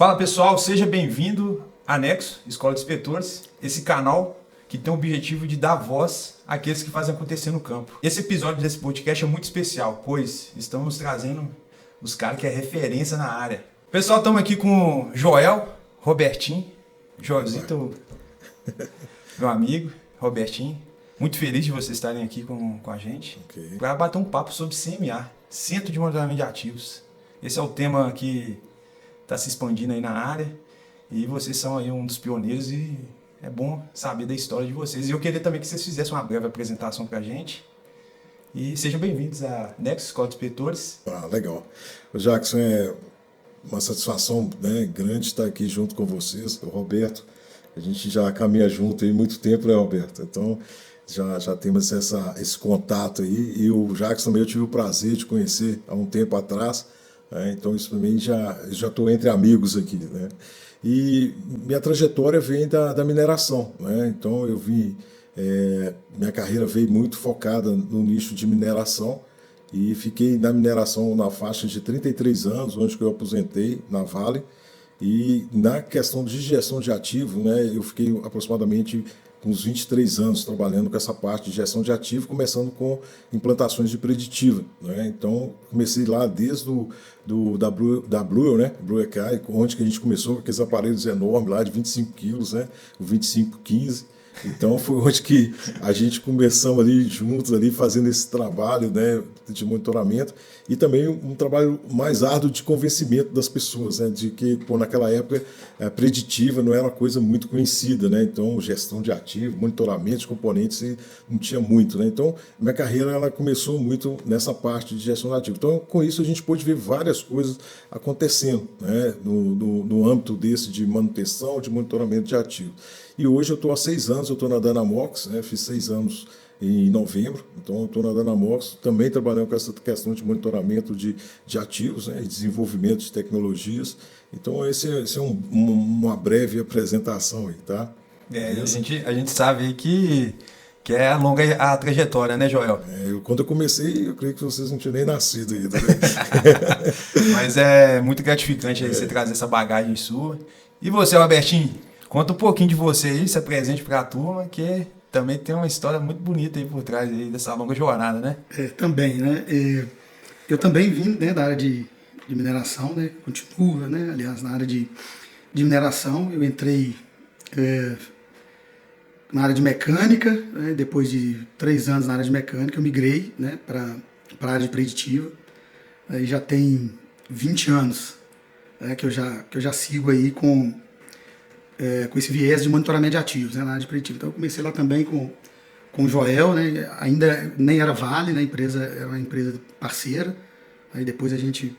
Fala pessoal, seja bem-vindo à Nexo, Escola de Inspetores, esse canal que tem o objetivo de dar voz àqueles que fazem acontecer no campo. Esse episódio desse podcast é muito especial, pois estamos trazendo os caras que é referência na área. Pessoal, estamos aqui com Joel, Robertinho, Josito, meu amigo, Robertinho. Muito feliz de vocês estarem aqui com a gente para bater um papo sobre CMA, Centro de Monitoramento de Ativos. Esse é o tema que está se expandindo aí na área e vocês são aí um dos pioneiros e é bom saber da história de vocês. E eu queria também que vocês fizessem uma breve apresentação para a gente e sejam bem-vindos à Nexo Escola de Inspetores. Legal. O Jackson, é uma satisfação, né, grande estar aqui junto com vocês, o Roberto. A gente já caminha junto aí há muito tempo, né, Roberto? Então já temos esse contato aí. E o Jackson também eu tive o prazer de conhecer há um tempo atrás. Então isso para mim já estou entre amigos aqui, né? E minha trajetória vem da mineração, né? Então eu vim, minha carreira veio muito focada no nicho de mineração e fiquei na mineração na faixa de 33 anos, onde eu aposentei na Vale. E na questão de gestão de ativo, né, eu fiquei aproximadamente uns 23 anos trabalhando com essa parte de gestão de ativo, começando com implantações de preditiva, né? Então, comecei lá desde da Blue, né? Blue EK, onde que a gente começou com aqueles aparelhos enormes lá de 25 quilos, né? O 2515. Então, foi onde que a gente começamos ali juntos, ali, fazendo esse trabalho, né, de monitoramento e também um trabalho mais árduo de convencimento das pessoas, né, de que, naquela época, a preditiva não era uma coisa muito conhecida, né, então gestão de ativo, monitoramento de componentes não tinha muito, né, então minha carreira ela começou muito nessa parte de gestão de ativo. Então, com isso, a gente pôde ver várias coisas acontecendo, né, no âmbito desse de manutenção, de monitoramento de ativo. E hoje eu estou há 6 anos, eu estou na Dynamox, né? Fiz 6 anos em novembro, então eu estou na Dynamox, também trabalhando com essa questão de monitoramento de ativos, né? E desenvolvimento de tecnologias. Então esse é uma breve apresentação aí, tá? A gente sabe aí que é longa a trajetória, né, Joel? Quando eu comecei, eu creio que vocês não tinham nem nascido ainda, né? Mas é muito gratificante aí você trazer essa bagagem sua. E você, Robertinho? Conta um pouquinho de você aí, se apresente para a turma, que também tem uma história muito bonita aí por trás aí dessa longa jornada, né? Também, né? Eu também vim, né, da área de mineração, né? Continuo, né? Aliás, na área de mineração, eu entrei na área de mecânica, né? Depois de 3 anos na área de mecânica, eu migrei, né, para a área de preditiva. Aí já tem 20 anos, né, que eu já sigo aí com esse viés de monitoramento de ativos, né, na área de preditivo. Então eu comecei lá também com o Joel, né, ainda nem era Vale, né, a empresa era uma empresa parceira. Aí depois a gente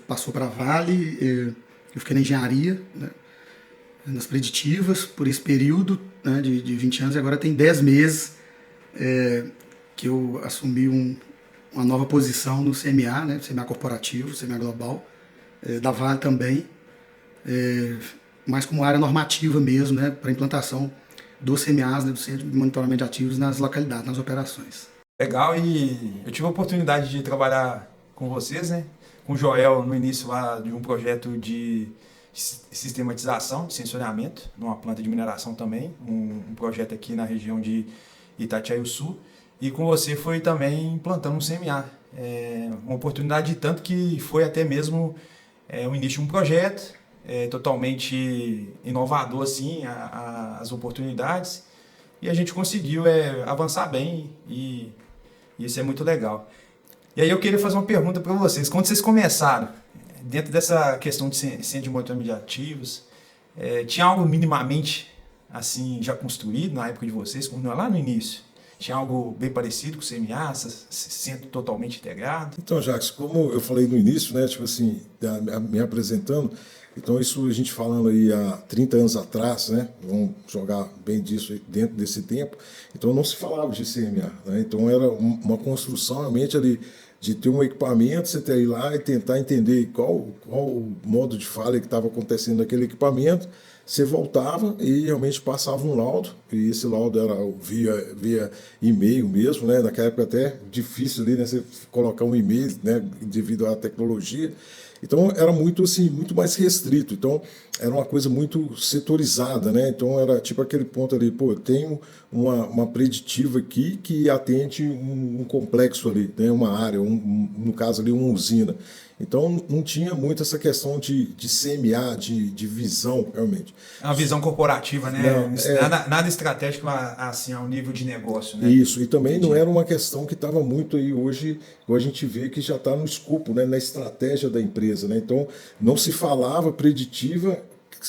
passou para a Vale, eu fiquei na engenharia, né, nas preditivas por esse período, né, de 20 anos, e agora tem 10 meses que eu assumi uma nova posição no CMA, né, CMA corporativo, CMA global, da Vale também, mas como área normativa mesmo, né, para implantação dos CMAs, né, do Centro de Monitoramento de Ativos nas localidades, nas operações. Legal, e eu tive a oportunidade de trabalhar com vocês, né, com o Joel no início lá de um projeto de sistematização de sensoriamento, numa planta de mineração também, um projeto aqui na região de Itatiaia-Sul, e com você foi também implantando um CMA. Uma oportunidade de tanto que foi até mesmo o início de um projeto, totalmente inovador assim, as oportunidades, e a gente conseguiu avançar bem e isso é muito legal. E aí eu queria fazer uma pergunta para vocês. Quando vocês começaram, dentro dessa questão de centro de monitoramento de ativos, tinha algo minimamente assim já construído na época de vocês, lá no início? Tinha algo bem parecido com o CMA, centro totalmente integrado? Então, Jacques, como eu falei no início, né, tipo assim, me apresentando, então isso a gente falando aí há 30 anos atrás, né, vamos jogar bem disso dentro desse tempo, então não se falava de CMA, né, então era uma construção realmente ali de ter um equipamento, você ter ir lá e tentar entender qual o modo de falha que estava acontecendo naquele equipamento. Você voltava e realmente passava um laudo, e esse laudo era via e-mail mesmo, né? Naquela época até difícil ali, né? Você colocar um e-mail, né? Devido à tecnologia. Então era muito assim, muito mais restrito. Então era uma coisa muito setorizada, né? Então era tipo aquele ponto ali, pô, eu tenho uma preditiva aqui que atende um complexo ali, né? Uma área, no caso ali uma usina. Então não tinha muito essa questão de CMA, de visão, realmente. É uma visão corporativa, né? Não, nada estratégico assim ao nível de negócio, né? Isso, e também não era uma questão que estava muito aí hoje, a gente vê que já está no escopo, né, na estratégia da empresa, né? Então não se falava preditiva,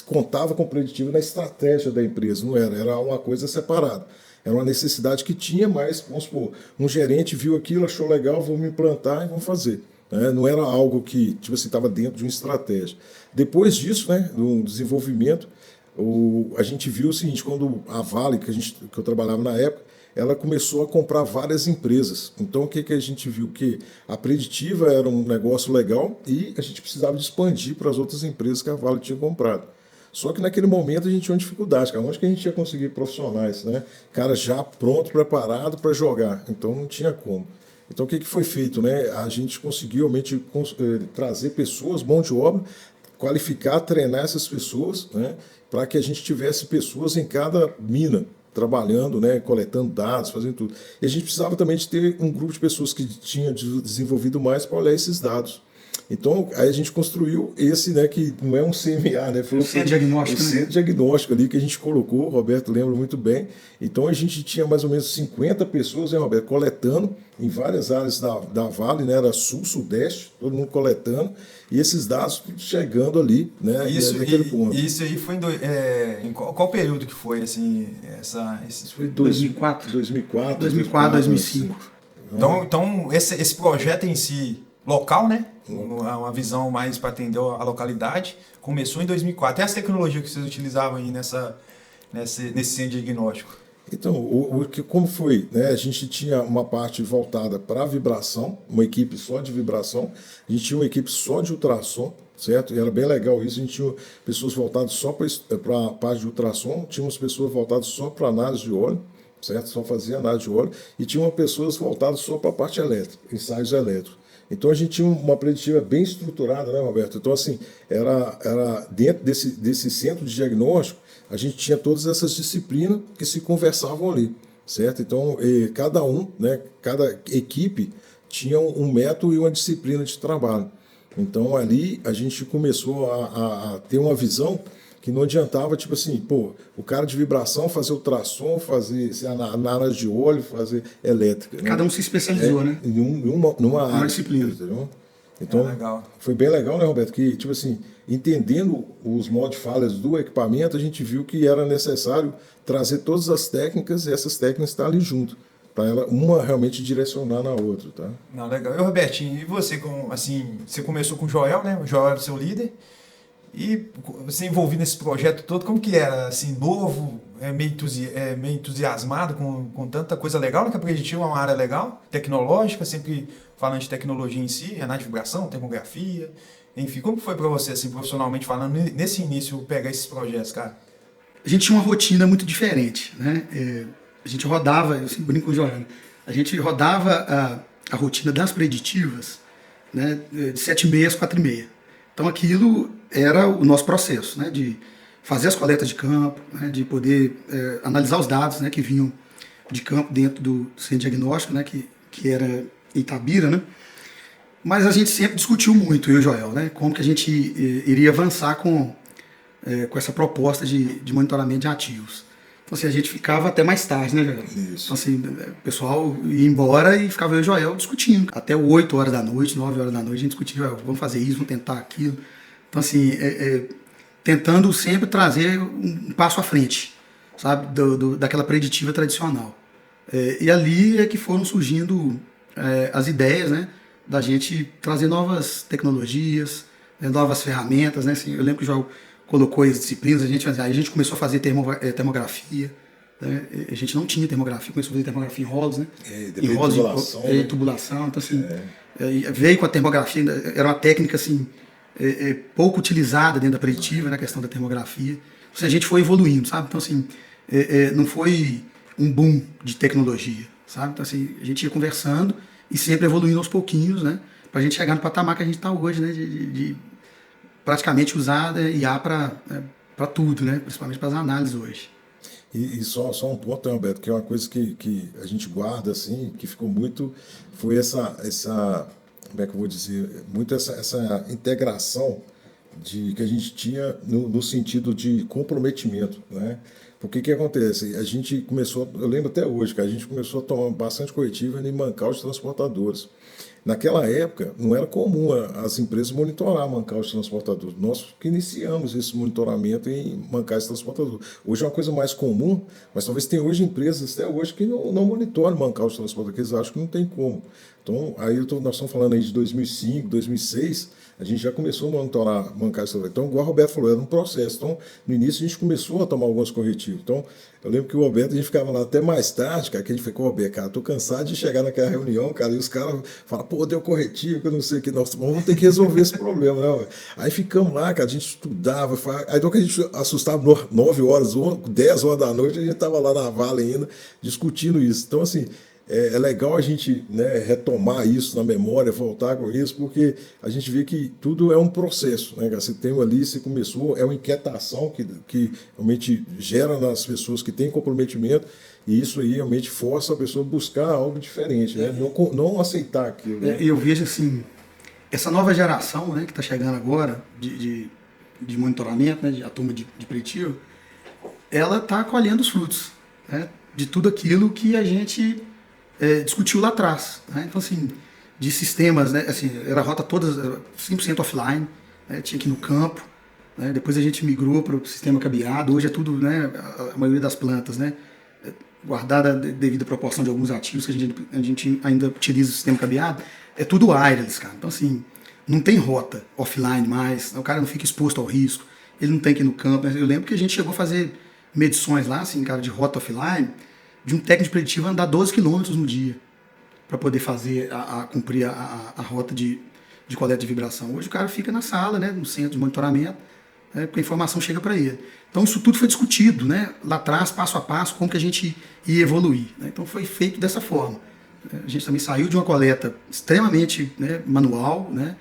contava com preditiva na estratégia da empresa, não era uma coisa separada. Era uma necessidade que tinha, mas, vamos supor, um gerente viu aquilo, achou legal, vou me implantar e vou fazer. Não era algo que tipo assim, estava dentro de uma estratégia. Depois disso, né, do desenvolvimento, a gente viu o seguinte, quando a Vale, que eu trabalhava na época, ela começou a comprar várias empresas. Então, o que a gente viu? Que a preditiva era um negócio legal e a gente precisava de expandir para as outras empresas que a Vale tinha comprado. Só que naquele momento a gente tinha uma dificuldade, cara. Onde que a gente ia conseguir profissionais, né? Cara já pronto, preparado para jogar. Então, não tinha como. Então, o que foi feito? Né? A gente conseguiu realmente trazer pessoas, mão de obra, qualificar, treinar essas pessoas, né? Para que a gente tivesse pessoas em cada mina, trabalhando, né? Coletando dados, fazendo tudo. E a gente precisava também de ter um grupo de pessoas que tinha desenvolvido mais para olhar esses dados. Então, aí a gente construiu esse, né, que não é um CMA, né? Foi o centro diagnóstico, o centro diagnóstico ali que a gente colocou, o Roberto lembra muito bem. Então, a gente tinha mais ou menos 50 pessoas, né, Roberto, coletando em várias áreas da Vale, né? Era sul, sudeste, todo mundo coletando, e esses dados chegando ali, né? Naquele ponto. Isso aí foi em qual período que foi, assim, Foi 2004? 2004, 2005. Então esse projeto em si, local, né? Uma visão mais para atender a localidade, começou em 2004. E as tecnologias que vocês utilizavam aí nesse centro diagnóstico? Então, como foi? Né? A gente tinha uma parte voltada para a vibração, uma equipe só de vibração, a gente tinha uma equipe só de ultrassom, certo? E era bem legal isso, a gente tinha pessoas voltadas só para a parte de ultrassom, tínhamos pessoas voltadas só para análise de óleo, certo? Só fazia análise de óleo, e tinha pessoas voltadas só para a parte elétrica, ensaios elétricos. Então a gente tinha uma preditiva bem estruturada, né, Roberto? Então, assim, era dentro desse centro de diagnóstico, a gente tinha todas essas disciplinas que se conversavam ali, certo? Então, cada né, cada equipe tinha um método e uma disciplina de trabalho. Então, ali a gente começou a ter uma visão que não adiantava, tipo assim, pô, o cara de vibração fazer ultrassom, fazer análise de óleo, fazer elétrica. Né? Cada um se especializou, né? Numa área, disciplina. Entendeu? Então, legal. Foi bem legal, né, Roberto? Que, tipo assim, entendendo os modos de falhas do equipamento, a gente viu que era necessário trazer todas as técnicas e essas técnicas estar ali junto, para ela uma realmente direcionar na outra, tá? Não, legal. E Robertinho, e você, você começou com o Joel, né? O Joel era o seu líder. E você envolvido nesse projeto todo, como que era? Assim, novo, meio entusiasmado com tanta coisa legal, né? Que a Preditiva é uma área legal, tecnológica, sempre falando de tecnologia em si, análise de vibração, termografia, enfim. Como foi para você, assim, profissionalmente falando, nesse início, pegar esses projetos, cara? A gente tinha uma rotina muito diferente, né? A gente rodava, eu sempre brinco com o Joana, a gente rodava a rotina das preditivas, né, de 7h30 às 4h30. Então aquilo era o nosso processo, né, de fazer as coletas de campo, né, de poder analisar os dados, né, que vinham de campo dentro do centro diagnóstico, né, que era Itabira, né. Mas a gente sempre discutiu muito, eu e o Joel, né, como que a gente iria avançar com essa proposta de monitoramento de ativos. Então assim, a gente ficava até mais tarde, né, Joel? Isso. Então assim, o pessoal ia embora e ficava eu e o Joel discutindo. Até 8 horas da noite, 9 horas da noite, a gente discutia, Joel, vamos fazer isso, vamos tentar aquilo. Então assim, tentando sempre trazer um passo à frente, sabe, daquela preditiva tradicional. E ali é que foram surgindo as ideias, né, da gente trazer novas tecnologias, novas ferramentas, né, assim, eu lembro que o Joel colocou as disciplinas, a gente começou a fazer termografia, né? A gente não tinha termografia, começou a fazer termografia em rolos, né? Em rolos de tubulação, então assim, veio com a termografia, era uma técnica assim, pouco utilizada dentro da preditiva, na questão da termografia. Assim, a gente foi evoluindo, sabe? Então assim, não foi um boom de tecnologia, sabe? Então assim, a gente ia conversando e sempre evoluindo aos pouquinhos, né? para a gente chegar no patamar que a gente está hoje, né? De praticamente usar IA para tudo, né? Principalmente para as análises hoje. E só um ponto, Alberto, que é uma coisa que a gente guarda, assim, que ficou muito, foi essa como é que eu vou dizer, muito essa integração que a gente tinha no sentido de comprometimento, né? Porque que acontece? A gente começou, eu lembro até hoje, que a gente começou a tomar bastante corretivo em mancar os transportadores. Naquela época, não era comum as empresas monitorar, mancar os transportadores. Nós que iniciamos esse monitoramento em mancar esse transportador. Hoje é uma coisa mais comum, mas talvez tenha hoje empresas até hoje que não monitoram mancar os transportadores, porque eles acham que não tem como. Então, aí nós estamos falando aí de 2005, 2006, a gente já começou a monitorar mancar esse transportador. Então, igual o Roberto falou, era um processo. Então, no início a gente começou a tomar alguns corretivos. Então, eu lembro que o Roberto, a gente ficava lá até mais tarde, cara, que a gente ficou, Roberto, cara, tô cansado de chegar naquela reunião, cara, e os caras falam, pô, deu corretivo, que eu não sei o que, nós vamos ter que resolver esse problema, né? Aí ficamos lá, cara, a gente estudava, aí então que a gente assustava 9 horas, 10 horas da noite, a gente estava lá na vala ainda, discutindo isso. Então, assim, é legal a gente, né, retomar isso na memória, voltar com isso, porque a gente vê que tudo é um processo, né? Você tem ali, você começou, é uma inquietação que realmente gera nas pessoas que têm comprometimento, e isso aí realmente força a pessoa a buscar algo diferente, né? Não aceitar aquilo. Né? Eu vejo assim, essa nova geração, né, que está chegando agora de monitoramento, né, a turma de preditivo, ela está colhendo os frutos, né, de tudo aquilo que a gente discutiu lá atrás. Né? Então, assim, de sistemas, né, assim, era a rota toda 100% offline, né, tinha que ir no campo, né, depois a gente migrou para o sistema cabeado, hoje é tudo, né, a maioria das plantas, né, guardada a devida proporção de alguns ativos que a gente ainda utiliza o sistema cabeado, é tudo wireless, cara. Então, assim, não tem rota offline mais, o cara não fica exposto ao risco, ele não tem que ir no campo. Eu lembro que a gente chegou a fazer medições lá, assim, cara, de rota offline, de um técnico preditivo andar 12 quilômetros no dia para poder fazer, cumprir a rota de coleta de vibração. Hoje o cara fica na sala, né, no centro de monitoramento, né, porque a informação chega para ele. Então isso tudo foi discutido, né, lá atrás, passo a passo, como que a gente ia evoluir. Né? Então foi feito dessa forma. A gente também saiu de uma coleta extremamente, né, manual, né,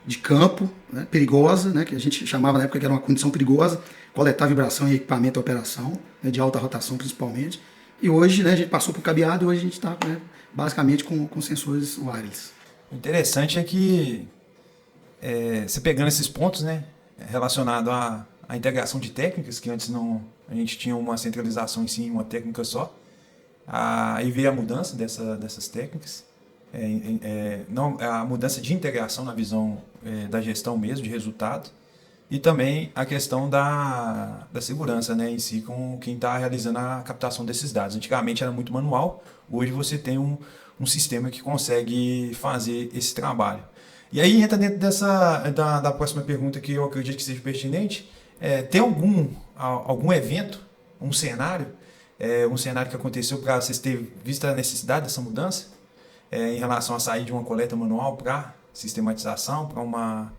de campo, né, perigosa, né, que a gente chamava na época que era uma condição perigosa, coletar vibração em equipamento de operação, né, de alta rotação principalmente. E hoje, né, a gente passou para o cabeado e hoje a gente está, né, basicamente com sensores wireless. O interessante é que você pegando esses pontos, né, relacionado à integração de técnicas, que antes a gente tinha uma centralização em si, uma técnica só, aí veio a mudança dessas técnicas, a mudança de integração na visão da gestão mesmo, de resultado, e também a questão da segurança, né, em si, com quem está realizando a captação desses dados. Antigamente era muito manual, hoje você tem um sistema que consegue fazer esse trabalho. E aí entra dentro da próxima pergunta, que eu acredito que seja pertinente. Tem algum evento, um cenário que aconteceu para vocês terem visto a necessidade dessa mudança em relação a sair de uma coleta manual para sistematização, para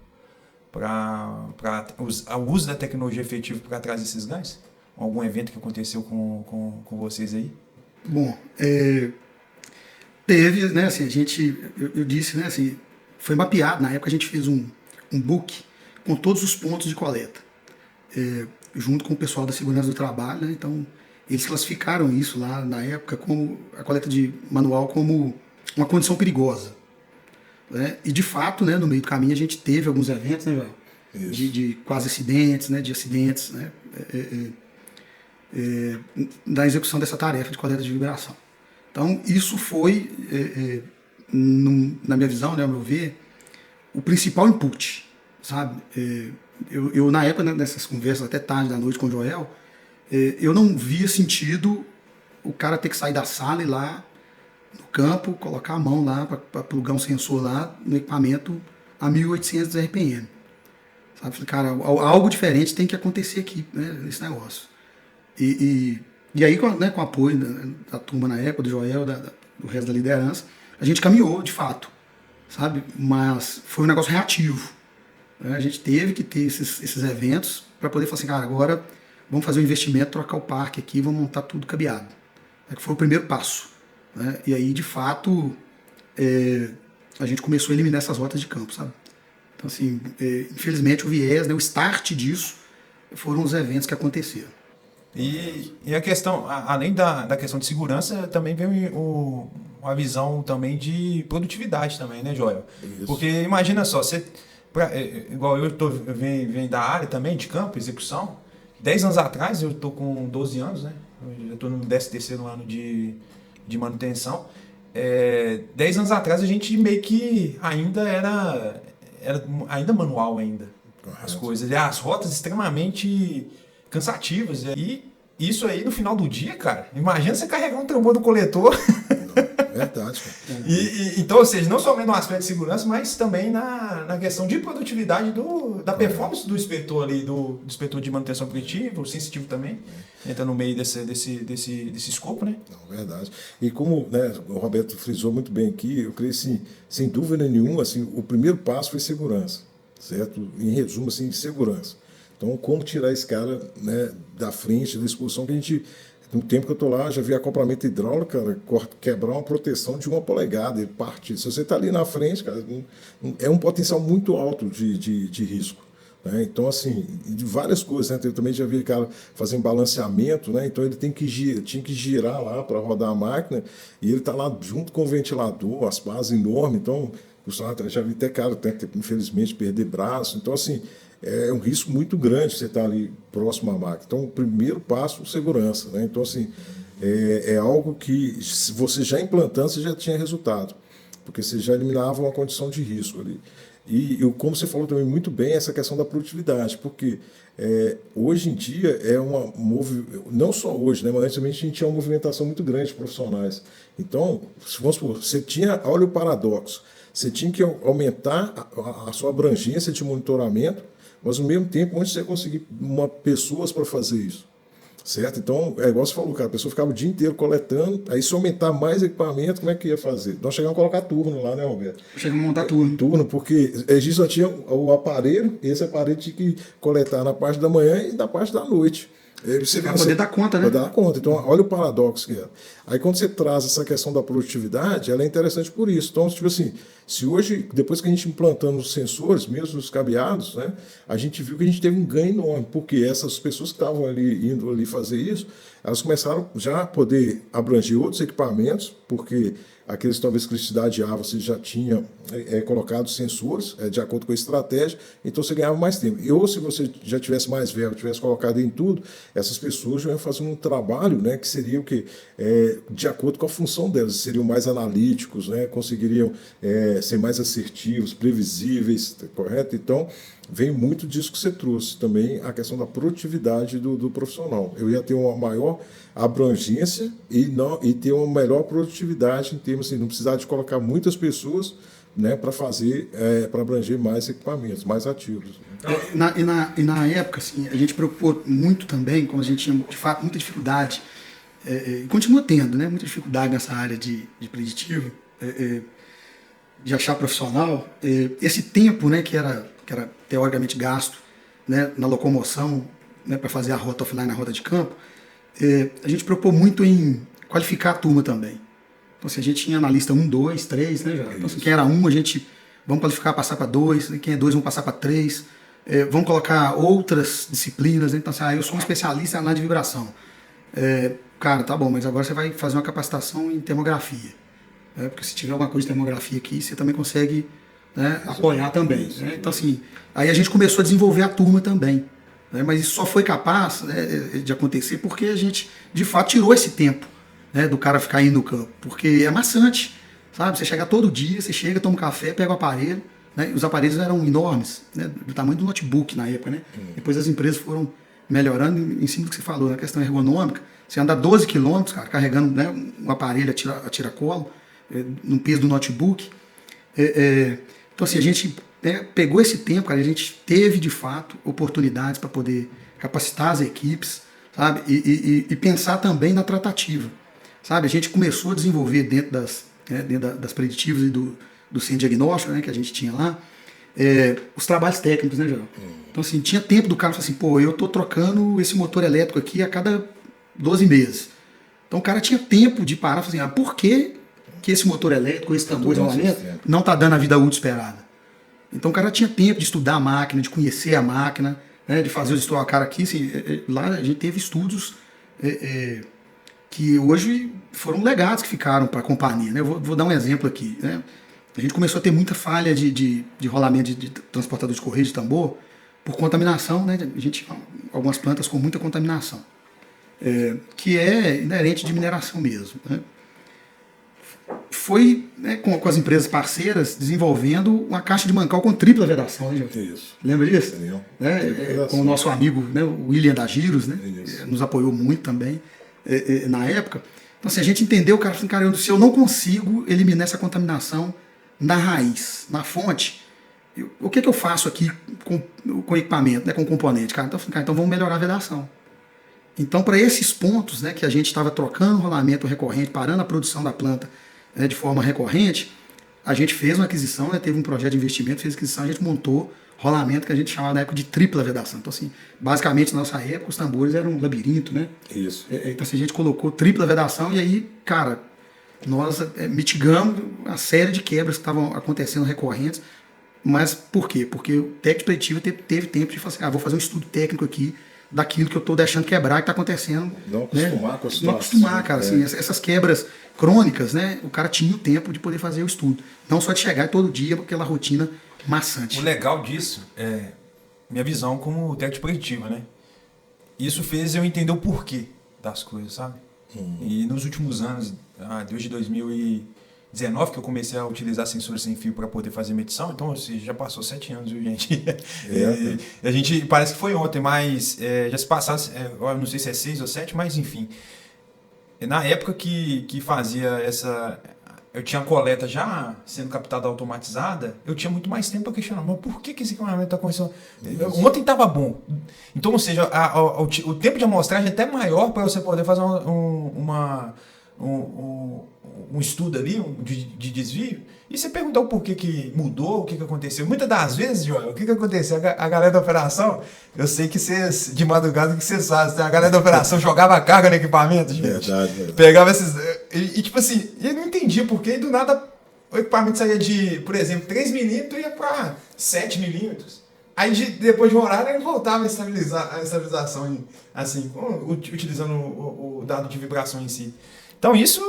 o uso da tecnologia efetiva para trazer esses ganhos? Algum evento que aconteceu com vocês aí? Bom, teve, né, assim, eu disse, né, assim, foi mapeado, na época a gente fez um book com todos os pontos de coleta, junto com o pessoal da segurança do trabalho, né, então eles classificaram isso lá na época como a coleta de manual como uma condição perigosa. Né? E de fato, né, no meio do caminho a gente teve alguns eventos, né, de quase acidentes, né, de acidentes, né, da execução dessa tarefa de coleta de vibração. Então isso foi, na minha visão, né, ao meu ver, o principal input, sabe? Eu na época, né, nessas conversas até tarde da noite com o Joel, eu não via sentido o cara ter que sair da sala e ir lá no campo, colocar a mão lá para plugar um sensor lá no equipamento a 1800 RPM. Sabe? Falei, cara, algo diferente tem que acontecer aqui, né, nesse negócio. E aí, né, com o apoio da turma na época, do Joel, do resto da liderança, a gente caminhou, de fato, sabe? Mas foi um negócio reativo. Né? A gente teve que ter esses eventos para poder falar assim, cara, agora vamos fazer um investimento, trocar o parque aqui, vamos montar tudo cabeado. Que foi o primeiro passo. Né? E aí, de fato, a gente começou a eliminar essas rotas de campo, sabe? Então, assim, infelizmente o viés, né, o start disso foram os eventos que aconteceram. E a questão, além da questão de segurança, também vem uma visão também de produtividade também, né, Joel? Isso. Porque imagina só, igual eu venho da área também, de campo, execução. 10 anos atrás, eu estou com 12 anos, né? Eu já estou no 13º ano de manutenção. 10 anos atrás a gente meio que ainda era ainda manual ainda. Correto. As coisas. E as rotas extremamente cansativas. E isso aí no final do dia, cara, imagina você carregar um tambor do coletor. Verdade, cara. Então, ou seja, não somente no aspecto de segurança, mas também na questão de produtividade da performance do inspetor ali, do inspetor de manutenção preventiva, o sensitivo também, entra no meio desse escopo, né? Não, verdade. E como, né, o Roberto frisou muito bem aqui, eu creio assim, sem dúvida nenhuma, assim, o primeiro passo foi segurança, certo? Em resumo, assim, segurança. Então, como tirar esse cara, né, da frente, da exposição que a gente... No tempo que eu estou lá, já vi acoplamento hidráulico, cara, quebrar uma proteção de 1 polegada e partir. Se você está ali na frente, cara, é um potencial muito alto de risco. Né? Então, assim, de várias coisas, né? Eu também já vi cara fazendo balanceamento, né? Então ele tinha que girar lá para rodar a máquina e ele está lá junto com o ventilador, as pás enormes. Então, já vi até cara, infelizmente, perder braço. Então, assim, é um risco muito grande você estar ali próximo à máquina. Então, o primeiro passo, segurança. Né? Então, assim, é algo que você já implantando, você já tinha resultado, porque você já eliminava uma condição de risco ali. E como você falou também muito bem, essa questão da produtividade, porque hoje em dia não só hoje, né, mas antigamente a gente tinha uma movimentação muito grande de profissionais. Então, vamos supor, olha o paradoxo, você tinha que aumentar a sua abrangência de monitoramento, mas ao mesmo tempo, onde você conseguir pessoas para fazer isso? Certo? Então, é igual você falou, cara, a pessoa ficava o dia inteiro coletando, aí se aumentar mais equipamento, como é que ia fazer? Nós chegamos a colocar turno lá, né, Roberto? Chegamos a montar turno. Turno, porque a gente só tinha o aparelho, e esse aparelho tinha que coletar na parte da manhã e na parte da noite. Para poder dar conta, né? Para dar conta. Então, olha o paradoxo que é. Aí, quando você traz essa questão da produtividade, ela é interessante por isso. Então, tipo assim, se hoje, depois que a gente implantamos os sensores, mesmo os cabeados, né, a gente viu que a gente teve um ganho enorme, porque essas pessoas que estavam indo ali fazer isso, elas começaram já a poder abranger outros equipamentos, porque aqueles talvez que cidade A você já tinha colocado sensores de acordo com a estratégia, então você ganhava mais tempo. Ou se você já tivesse mais verbo, tivesse colocado em tudo, essas pessoas já iam fazer um trabalho, né, que seria o quê? De acordo com a função delas, seriam mais analíticos, né, conseguiriam ser mais assertivos, previsíveis, correto? Então, vem muito disso que você trouxe também, a questão da produtividade do profissional. Eu ia ter uma maior abrangência e ter uma melhor produtividade em termos assim, não precisar de colocar muitas pessoas, né, para fazer, para abranger mais equipamentos, mais ativos. Na época, assim, a gente preocupou muito também, como a gente tinha, de fato, muita dificuldade, e continua tendo, né, muita dificuldade nessa área de preditivo, de achar profissional, esse tempo, né, que era teoricamente gasto, né, na locomoção, né, para fazer a rota offline, a rota de campo, a gente preocupou muito em qualificar a turma também. Então, assim, a gente tinha na lista 1, 2, 3, né, já? Então, assim, quem era 1, a gente vamos qualificar, passar para 2, né? Quem é 2, vamos passar para 3, vamos colocar outras disciplinas, né? Então, assim, eu sou um especialista em análise de vibração. Cara, tá bom, mas agora você vai fazer uma capacitação em termografia. Porque se tiver alguma coisa de termografia aqui, você também consegue, né, apoiar também. Né? Então, assim, aí a gente começou a desenvolver a turma também. Né? Mas isso só foi capaz, né, de acontecer porque a gente, de fato, tirou esse tempo, né, do cara ficar indo no campo. Porque é maçante, sabe? Você chega todo dia, você chega, toma um café, pega o aparelho. Né? Os aparelhos eram enormes, né, do tamanho do notebook na época. Né? Depois as empresas foram melhorando em cima do que você falou, na questão ergonômica. Você anda 12 quilômetros, cara, carregando, né, um aparelho a tiracolo, no peso do notebook. Então, assim, a gente, né, pegou esse tempo, cara, a gente teve, de fato, oportunidades para poder capacitar as equipes, sabe? E pensar também na tratativa, sabe? A gente começou a desenvolver dentro das preditivas e do centro diagnóstico, né, que a gente tinha lá, os trabalhos técnicos, né, Geraldo? Então, assim, tinha tempo do cara falar assim, pô, eu tô trocando esse motor elétrico aqui a cada 12 meses. Então, o cara tinha tempo de parar e falar assim, por que que esse motor elétrico, esse tambor de Todo rolamento, sistema. não está dando a vida útil esperada. Então o cara tinha tempo de estudar a máquina, de conhecer a máquina, né, de fazer os estudos. Cara, aqui, assim, lá a gente teve estudos que hoje foram legados que ficaram para a companhia. Né? Eu vou dar um exemplo aqui. Né? A gente começou a ter muita falha de rolamento de transportador de correio de tambor por contaminação. Né? A gente, algumas plantas com muita contaminação, que é inerente de mineração mesmo. Né? Foi, né, com as empresas parceiras desenvolvendo uma caixa de mancal com tripla vedação. Né, Isso. lembra disso? Sim. Com o nosso amigo, né, o William da Giros, né, nos apoiou muito também na época. Então, assim, a gente entendeu, cara, se eu não consigo eliminar essa contaminação na raiz, na fonte, o que eu faço aqui com equipamento, né, com componente? Cara, então vamos melhorar a vedação. Então, para esses pontos, né, que a gente estava trocando rolamento recorrente, parando a produção da planta, né, de forma recorrente, a gente fez uma aquisição, né, teve um projeto de investimento, fez aquisição, a gente montou rolamento que a gente chamava na época de tripla vedação. Então, assim, basicamente, na nossa época, os tambores eram um labirinto, né? Isso. Então, assim, a gente colocou tripla vedação e aí, cara, nós mitigamos a série de quebras que estavam acontecendo recorrentes. Mas por quê? Porque o técnico preditivo teve tempo de falar assim, vou fazer um estudo técnico aqui daquilo que eu estou deixando quebrar que está acontecendo. Não acostumar, né, com a situação. Não acostumar, cara. Assim, essas quebras crônicas, né? O cara tinha o tempo de poder fazer o estudo. Não só de chegar todo dia com aquela rotina maçante. O legal disso é minha visão como técnico preditivo, né? Isso fez eu entender o porquê das coisas, sabe? E nos últimos anos, desde 2019 que eu comecei a utilizar sensores sem fio para poder fazer medição, então já passou 7 anos, viu, gente? A gente, parece que foi ontem, mas já se passaram, eu não sei se é 6 ou 7, mas enfim. Na época que fazia eu tinha a coleta já sendo captada automatizada, eu tinha muito mais tempo para questionar, mas por que esse equipamento está começando? Ontem estava bom. Então, ou seja, o tempo de amostragem é até maior para você poder fazer um estudo ali de desvio, e você perguntar o porquê que mudou, o que aconteceu. Muitas das vezes, Joel, o que aconteceu? A galera da operação, eu sei que vocês, de madrugada, o que vocês fazem? A galera da operação jogava carga no equipamento, gente. Verdade. Pegava esses... E tipo assim, eu não entendia porquê, e do nada o equipamento saía de, por exemplo, 3 milímetros e ia para 7 milímetros. Aí depois de um horário ele voltava a estabilização, assim, utilizando o dado de vibração em si. Então isso,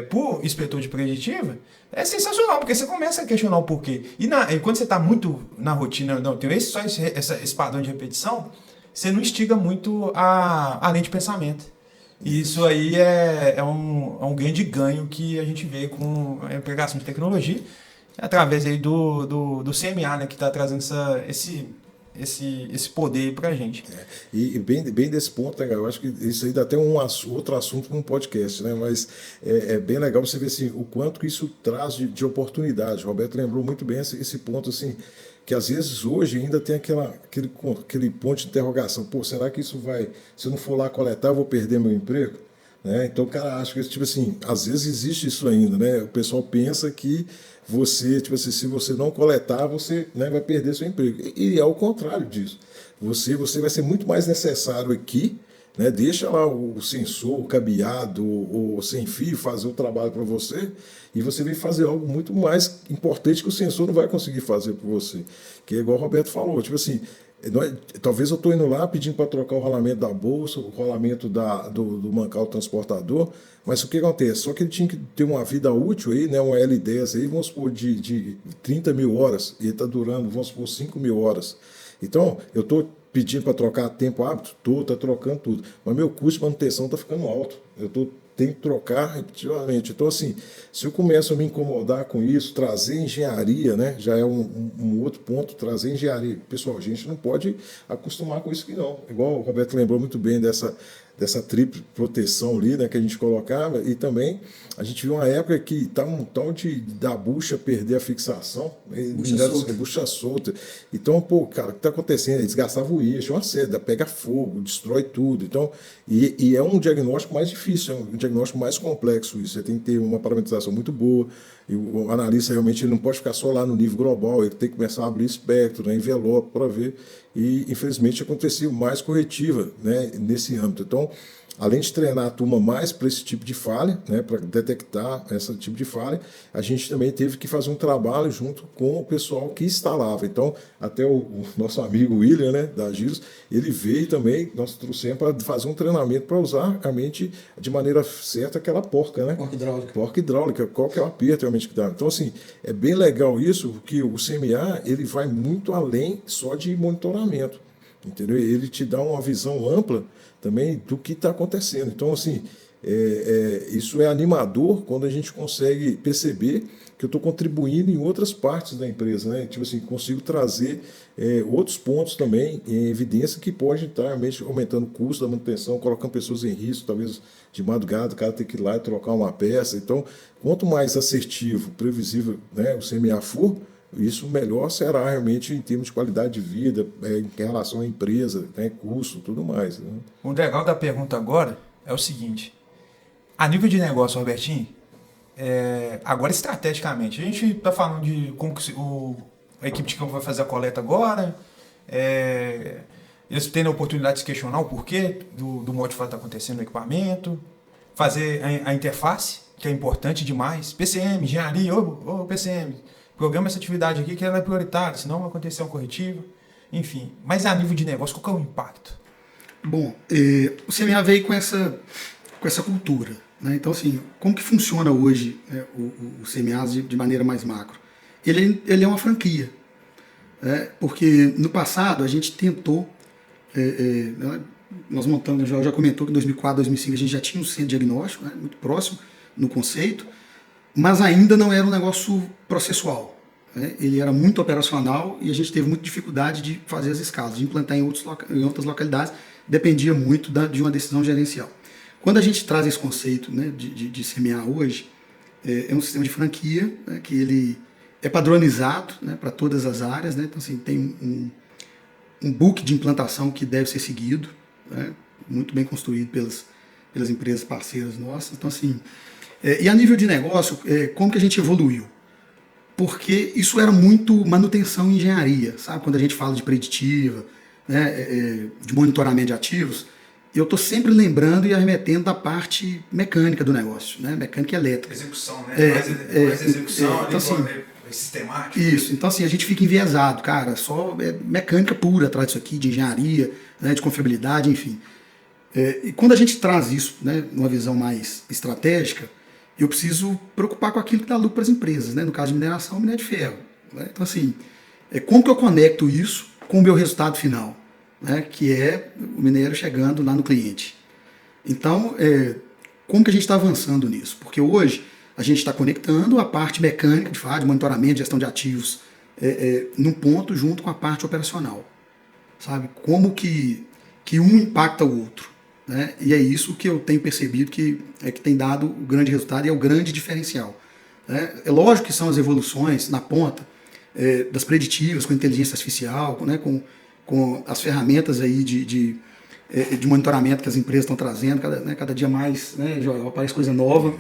por inspetor de preditiva, é sensacional, porque você começa a questionar o porquê. E quando você está muito na rotina, tem esse padrão de repetição, você não instiga muito a linha de pensamento. E isso aí é um grande ganho que a gente vê com a empregação de tecnologia, através aí do CMA, né, que está trazendo esse poder para a gente. E bem desse ponto, né, eu acho que isso aí dá até outro assunto para um podcast, né? Mas é bem legal você ver assim, o quanto que isso traz de oportunidade. O Roberto lembrou muito bem esse ponto, assim, que às vezes hoje ainda tem aquele ponto de interrogação. Pô, será que isso vai, se eu não for lá coletar, eu vou perder meu emprego? Né? Então o cara acha que, tipo assim, às vezes existe isso ainda, né? O pessoal pensa que você, tipo assim, se você não coletar, você, né, vai perder seu emprego. E é o contrário disso. Você vai ser muito mais necessário aqui, né? Deixa lá o sensor, o cabeado, o sem fio fazer o trabalho para você, e você vem fazer algo muito mais importante que o sensor não vai conseguir fazer por você. Que é igual o Roberto falou, tipo assim, talvez eu estou indo lá pedindo para trocar o rolamento da bolsa, o rolamento do mancal transportador, mas o que acontece? Só que ele tinha que ter uma vida útil aí, né, uma L10 aí, vamos supor, de 30 mil horas, e ele está durando, vamos supor, 5 mil horas. Então, eu estou pedindo para trocar tempo hábito, está trocando tudo, mas meu custo de manutenção está ficando alto. Tenho que trocar repetidamente. Então, assim, se eu começo a me incomodar com isso, trazer engenharia, né, já é um outro ponto, trazer engenharia. Pessoal, a gente não pode acostumar com isso aqui, não. Igual o Roberto lembrou muito bem dessa tripla proteção ali, né, que a gente colocava, e também a gente viu uma época que estava um tal da bucha perder a fixação, bucha solta. Então, pô, cara, o que está acontecendo? Eles gastavam o eixo, uma seda, pega fogo, destrói tudo. Então, e é um diagnóstico mais difícil, é um diagnóstico mais complexo isso. Você tem que ter uma parametrização muito boa, E o analista realmente ele não pode ficar só lá no nível global, ele tem que começar a abrir espectro, né, envelope para ver. E, infelizmente, acontecia mais corretiva, né, nesse âmbito. Então, além de treinar a turma mais para esse tipo de falha, né, para detectar esse tipo de falha, a gente também teve que fazer um trabalho junto com o pessoal que instalava. Então, até o nosso amigo William, né, da Giros, ele veio também, nós trouxemos para fazer um treinamento para usar realmente de maneira certa aquela porca, né? Porca hidráulica. Porca hidráulica, qual que é o aperto realmente que dá. Então, assim, é bem legal isso, que o CMA ele vai muito além só de monitoramento, entendeu? Ele te dá uma visão ampla também do que está acontecendo. Então, assim, isso é animador quando a gente consegue perceber que eu estou contribuindo em outras partes da empresa, né? Tipo assim, consigo trazer outros pontos também em evidência que podem estar realmente aumentando o custo da manutenção, colocando pessoas em risco, talvez de madrugada, o cara tem que ir lá e trocar uma peça. Então, quanto mais assertivo, previsível, né, o CMA for, isso melhor será realmente em termos de qualidade de vida, em relação à empresa, né, custo, tudo mais. Né? O legal da pergunta agora é o seguinte: a nível de negócio, Robertinho, agora estrategicamente, a gente está falando de como que a equipe de campo vai fazer a coleta agora, eles têm a oportunidade de se questionar o porquê do modo de fato está acontecendo no equipamento, fazer a interface, que é importante demais, PCM, engenharia, PCM, programa essa atividade aqui que ela é prioritária, senão vai acontecer um corretivo, enfim. Mas a nível de negócio, qual é o impacto? Bom, o CMA veio com essa cultura, né? Então, assim, como que funciona hoje, né, o CMA de maneira mais macro? Ele é uma franquia, porque no passado a gente tentou, nós montamos, já comentou que em 2004, 2005 a gente já tinha um centro diagnóstico, né, muito próximo no conceito, mas ainda não era um negócio processual, né? Ele era muito operacional e a gente teve muita dificuldade de fazer as escalas, de implantar em outras localidades, dependia muito de uma decisão gerencial. Quando a gente traz esse conceito, né, de CMA hoje, é um sistema de franquia, né, que ele é padronizado, né, para todas as áreas, né? Então, assim, tem um book de implantação que deve ser seguido, né, muito bem construído pelas empresas parceiras nossas. Então, assim, e a nível de negócio, como que a gente evoluiu? Porque isso era muito manutenção e engenharia, sabe? Quando a gente fala de preditiva, né, de monitoramento de ativos, eu estou sempre lembrando e arremetendo da parte mecânica do negócio, né? Mecânica e elétrica. Execução, né? Mais execução, então, assim, sistemática. Isso, então assim, a gente fica enviesado, cara, só mecânica pura atrás disso aqui, de engenharia, né, de confiabilidade, enfim. E quando a gente traz isso, né, numa visão mais estratégica, eu preciso preocupar com aquilo que dá lucro para as empresas, né? No caso de mineração, minério de ferro, né? Então, assim, como que eu conecto isso com o meu resultado final, né? Que é o minério chegando lá no cliente. Então, como que a gente está avançando nisso? Porque hoje a gente está conectando a parte mecânica, de monitoramento, gestão de ativos, num ponto junto com a parte operacional. Sabe? Como que um impacta o outro. Né? E é isso que eu tenho percebido que tem dado o grande resultado e é o grande diferencial. Né? É lógico que são as evoluções na ponta das preditivas, com inteligência artificial, né? com as ferramentas aí de monitoramento que as empresas estão trazendo, cada dia mais, né, aparece coisa nova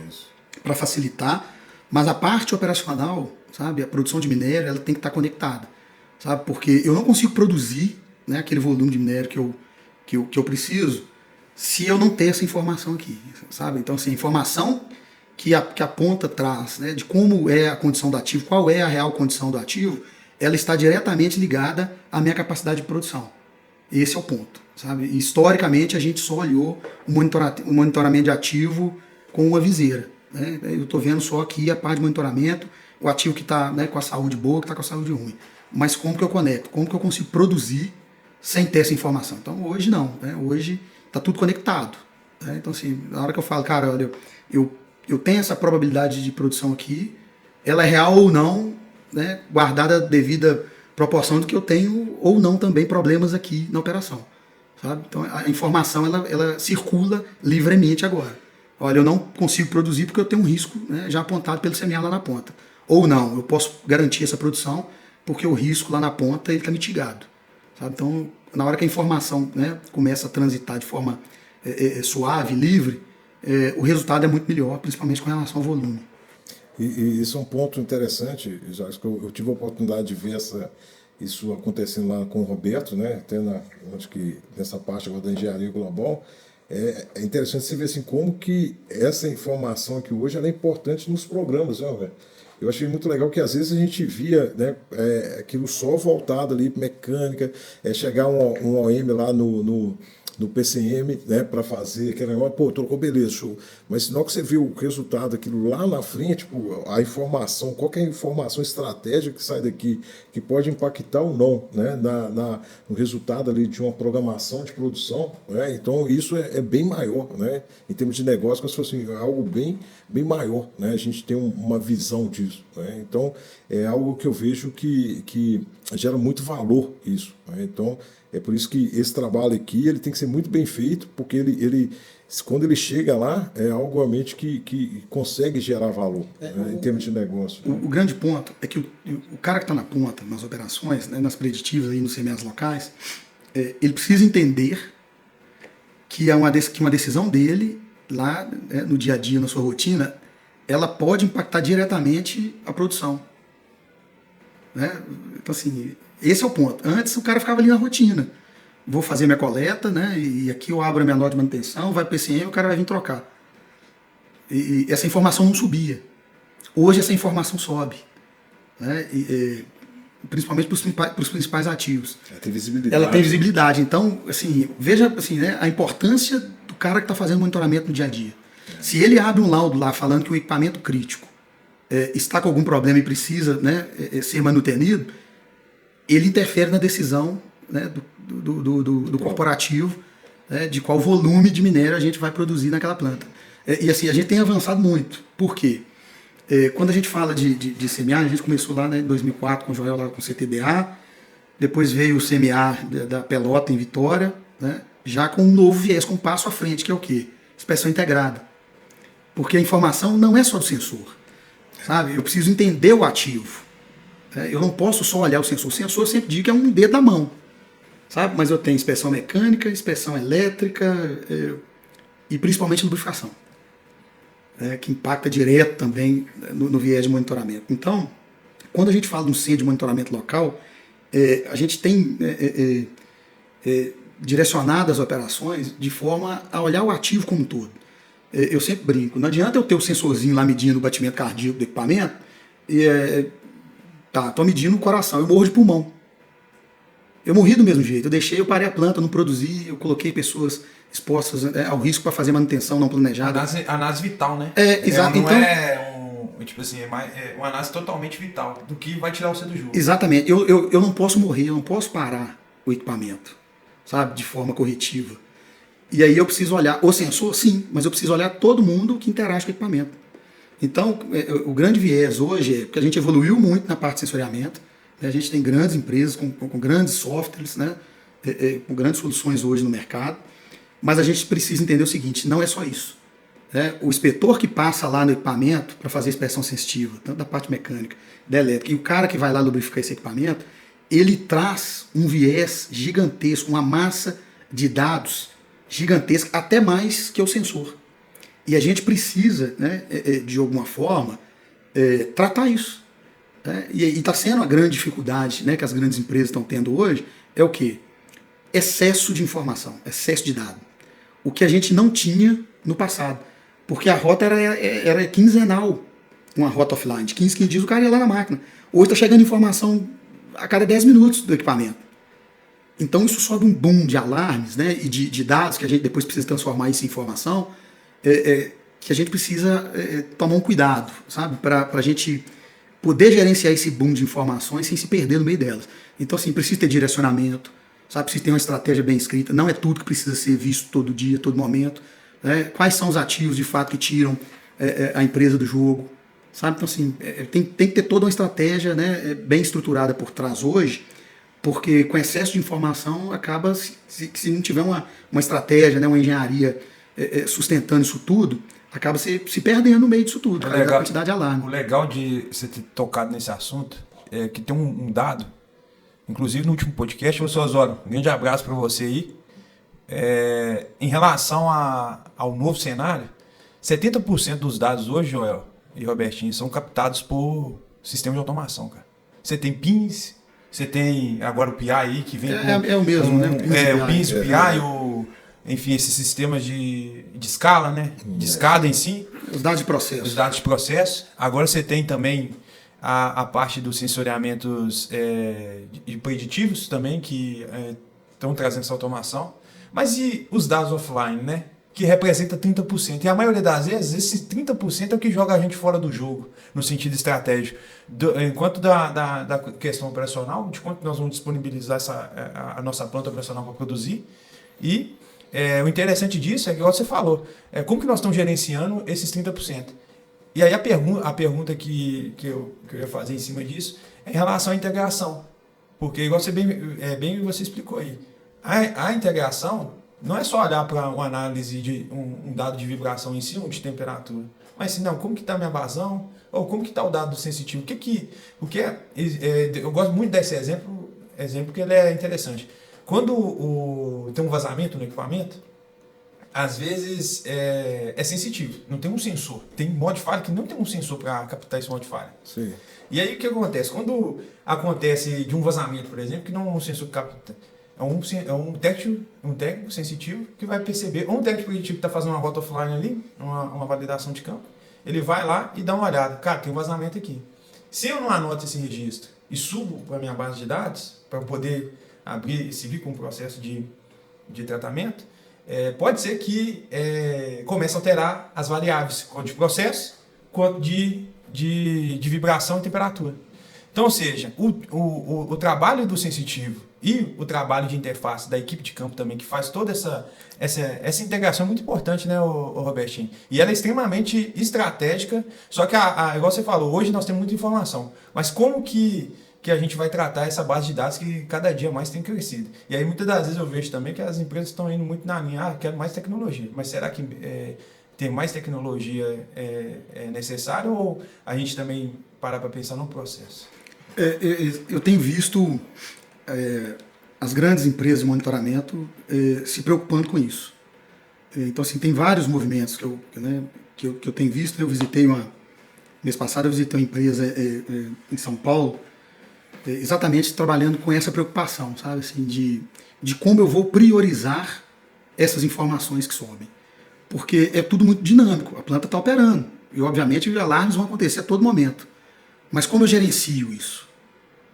para facilitar, mas a parte operacional, sabe, a produção de minério, ela tem que estar conectada, sabe, porque eu não consigo produzir, né, aquele volume de minério que eu preciso se eu não ter essa informação aqui, sabe? Então, assim, a informação que a ponta traz, né, de como é a condição do ativo, qual é a real condição do ativo, ela está diretamente ligada à minha capacidade de produção. Esse é o ponto, sabe? E, historicamente, a gente só olhou o monitoramento de ativo com uma viseira, né? Eu estou vendo só aqui a parte de monitoramento, o ativo que está, né, com a saúde boa, que está com a saúde ruim. Mas como que eu conecto? Como que eu consigo produzir sem ter essa informação? Então, hoje não, né? Hoje está tudo conectado. Né? Então, assim, na hora que eu falo, cara, olha, eu tenho essa probabilidade de produção aqui, ela é real ou não, né, guardada a devida proporção do que eu tenho ou não também problemas aqui na operação. Sabe? Então a informação ela circula livremente agora. Olha, eu não consigo produzir porque eu tenho um risco, né, já apontado pelo CMA lá na ponta. Ou não, eu posso garantir essa produção porque o risco lá na ponta está mitigado. Sabe? Então, na hora que a informação, né, começa a transitar de forma suave, livre, o resultado é muito melhor, principalmente com relação ao volume. E isso é um ponto interessante, já que eu tive a oportunidade de ver isso acontecendo lá com o Roberto, né? Até acho que nessa parte agora da engenharia global. É interessante você ver assim, como que essa informação aqui hoje ela é importante nos programas, né, velho? Eu achei muito legal que às vezes a gente via, né, aquilo só voltado ali para mecânica, chegar um OM lá no PCM, né, para fazer aquele negócio, pô, trocou, beleza, show. Mas na hora que você vê o resultado daquilo lá na frente, tipo, a informação, qualquer informação estratégica que sai daqui, que pode impactar ou não, né, no resultado ali de uma programação de produção, né, então isso é bem maior, né, em termos de negócio, como se fosse algo bem maior, né, a gente tem uma visão disso, né, então é algo que eu vejo que gera muito valor isso, né, então é por isso que esse trabalho aqui ele tem que ser muito bem feito, porque quando ele chega lá, é algo realmente que consegue gerar valor, né, em termos de negócio. O grande ponto é que o cara que está na ponta, nas operações, né, nas preditivas, aí, nos CMAs locais, ele precisa entender que uma decisão dele, lá, né, no dia a dia, na sua rotina, ela pode impactar diretamente a produção. Né? Então, assim, esse é o ponto. Antes o cara ficava ali na rotina. Vou fazer minha coleta, né? E aqui eu abro a minha nota de manutenção, vai para o PCM e o cara vai vir trocar. E essa informação não subia. Hoje essa informação sobe. Né? Principalmente para os principais ativos. Ela tem visibilidade. Ela tem visibilidade. Então, assim, veja assim, né, a importância do cara que está fazendo monitoramento no dia a dia. Se ele abre um laudo lá falando que o equipamento crítico está com algum problema e precisa, né, ser manutenido, ele interfere na decisão, né, do corporativo, né, de qual volume de minério a gente vai produzir naquela planta. E assim, a gente tem avançado muito. Por quê? Quando a gente fala de CMA, a gente começou lá, né, em 2004 com o Joel lá com o CTDA, depois veio o CMA da Pelota em Vitória, né, já com um novo viés, com um passo à frente, que é o quê? Inspeção integrada. Porque a informação não é só do sensor. Sabe? Eu preciso entender o ativo. Eu não posso só olhar o sensor. O sensor eu sempre digo que é um dedo da mão. Sabe? Mas eu tenho inspeção mecânica, inspeção elétrica e principalmente lubrificação. Que impacta direto também no viés de monitoramento. Então, quando a gente fala de um centro de monitoramento local, a gente tem direcionado as operações de forma a olhar o ativo como um todo. Eu sempre brinco, não adianta eu ter o sensorzinho lá medindo o batimento cardíaco do equipamento e tô medindo o coração, eu morro de pulmão. Eu morri do mesmo jeito, eu parei a planta, não produzi, eu coloquei pessoas expostas ao risco para fazer manutenção não planejada. Análise vital, né? Exato. Não então, tipo assim, é uma análise totalmente vital do que vai tirar você do jogo. Exatamente, eu não posso morrer, eu não posso parar o equipamento, sabe, de forma corretiva. E aí eu preciso olhar o sensor, sim, mas eu preciso olhar todo mundo que interage com o equipamento. Então, o grande viés hoje é que a gente evoluiu muito na parte de sensoriamento, né? A gente tem grandes empresas com grandes softwares, né? Com grandes soluções hoje no mercado, mas a gente precisa entender o seguinte, não é só isso. Né? O inspetor que passa lá no equipamento para fazer inspeção sensitiva, tanto da parte mecânica, da elétrica, e o cara que vai lá lubrificar esse equipamento, ele traz um viés gigantesco, uma massa de dados gigantesca, até mais que o sensor. E a gente precisa, né, de alguma forma, tratar isso. Né? E está sendo a grande dificuldade, né, que as grandes empresas estão tendo hoje, é o quê? Excesso de informação, excesso de dado. O que a gente não tinha no passado. Porque a rota era quinzenal, uma rota offline. De 15 dias o cara ia lá na máquina. Hoje está chegando informação a cada 10 minutos do equipamento. Então isso sobe um boom de alarmes, né, e de dados que a gente depois precisa transformar isso em informação, que a gente precisa tomar um cuidado, sabe, para a gente poder gerenciar esse boom de informações sem se perder no meio delas. Então, assim, precisa ter direcionamento, sabe, precisa ter uma estratégia bem escrita, não é tudo que precisa ser visto todo dia, todo momento. Né? Quais são os ativos, de fato, que tiram a empresa do jogo, sabe? Então, assim, tem que ter toda uma estratégia, né, bem estruturada por trás hoje, porque com excesso de informação acaba, se não tiver uma estratégia, né, uma engenharia sustentando isso tudo, acaba se perdendo no meio disso tudo, a quantidade de alarme. O legal de você ter tocado nesse assunto é que tem um dado, inclusive no último podcast, ô Osório, um grande abraço para você aí, em relação ao novo cenário, 70% dos dados hoje, Joel, e Robertinho, são captados por sistema de automação, cara. Você tem PINs, você tem agora o PI aí que vem é o mesmo, né? O PINs, o PI, enfim, esses sistemas de escala, né? De escada em si. Os dados de processo. Os dados de processo. Agora você tem também a parte dos sensoriamentos preditivos também, que estão trazendo essa automação. Mas e os dados offline, né? Que representa 30%. E a maioria das vezes, esse 30% é o que joga a gente fora do jogo, no sentido estratégico. Enquanto da questão operacional, de quanto nós vamos disponibilizar a nossa planta operacional para produzir. E o interessante disso é que, igual você falou, como que nós estamos gerenciando esses 30%? E aí a pergunta que eu ia fazer em cima disso é em relação à integração. Porque, igual você bem você explicou aí, a integração não é só olhar para uma análise de um dado de vibração em si, de temperatura, mas sim, não, como que está a minha vazão, ou como que está o dado sensitivo. Eu gosto muito desse exemplo porque ele é interessante. Quando tem um vazamento no equipamento, às vezes é sensitivo, não tem um sensor. Tem modo de falha que não tem um sensor para captar esse modo de falha. Sim. E aí o que acontece? Quando acontece de um vazamento, por exemplo, que não é um sensor que capta, é um técnico sensitivo que vai perceber, ou um técnico preditivo que está fazendo uma rota offline ali, uma validação de campo, ele vai lá e dá uma olhada. Cara, tem um vazamento aqui. Se eu não anoto esse registro e subo para a minha base de dados, para poder seguir com o processo de tratamento, pode ser que comece a alterar as variáveis, quanto de processo, quanto de vibração e temperatura. Então, ou seja, o trabalho do sensitivo e o trabalho de interface da equipe de campo também, que faz toda essa integração é muito importante, né, o Robertinho? E ela é extremamente estratégica, só que, igual você falou, hoje nós temos muita informação, mas como que a gente vai tratar essa base de dados que cada dia mais tem crescido? E aí, muitas das vezes eu vejo também que as empresas estão indo muito na linha, quero mais tecnologia, mas será que ter mais tecnologia é necessário, ou a gente também parar para pensar no processo? Eu tenho visto as grandes empresas de monitoramento se preocupando com isso. Então, assim, tem vários movimentos que eu tenho visto. Mês passado eu visitei uma empresa em São Paulo, exatamente trabalhando com essa preocupação, sabe, assim, de como eu vou priorizar essas informações que sobem. Porque é tudo muito dinâmico, a planta está operando, e obviamente os alarmes vão acontecer a todo momento. Mas como eu gerencio isso?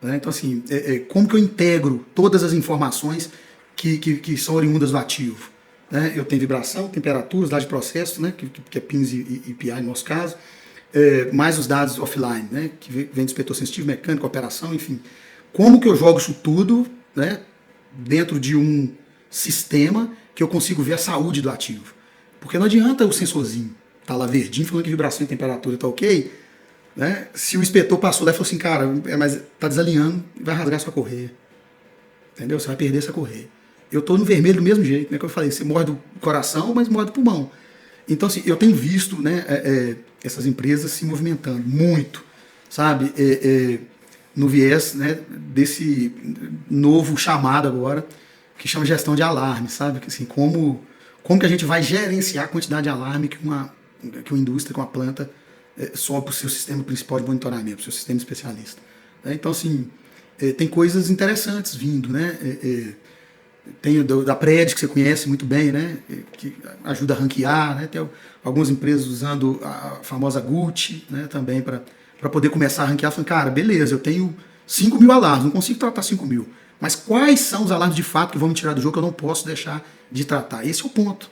Então, assim, como que eu integro todas as informações que são oriundas do ativo? Eu tenho vibração, temperatura, os dados de processo, né, que é PINs e PI no nosso caso, mais os dados offline, né, que vem do inspetor sensitivo, mecânico, operação, enfim. Como que eu jogo isso tudo, né, dentro de um sistema que eu consigo ver a saúde do ativo? Porque não adianta o sensorzinho tá lá verdinho falando que vibração e temperatura está ok, né? Se o inspetor passou lá e falou assim, cara, mas tá desalinhando, vai rasgar sua correia. Entendeu? Você vai perder essa correia. Eu estou no vermelho do mesmo jeito, né? Como eu falei, você morde do coração, mas morde do pulmão. Então, assim, eu tenho visto, né, essas empresas se movimentando muito, sabe? No viés, né, desse novo chamado agora, que chama gestão de alarme, sabe? Assim, como que a gente vai gerenciar a quantidade de alarme que uma indústria, que uma planta sobe para o seu sistema principal de monitoramento, para o seu sistema especialista. Então, assim, tem coisas interessantes vindo, né? Tem da Predis, que você conhece muito bem, né? Que ajuda a ranquear, né? Tem algumas empresas usando a famosa Gucci, né? Também para poder começar a ranquear, falando, cara, beleza, eu tenho 5.000 alarmes, não consigo tratar 5.000, mas quais são os alarmes de fato que vão me tirar do jogo que eu não posso deixar de tratar? Esse é o ponto,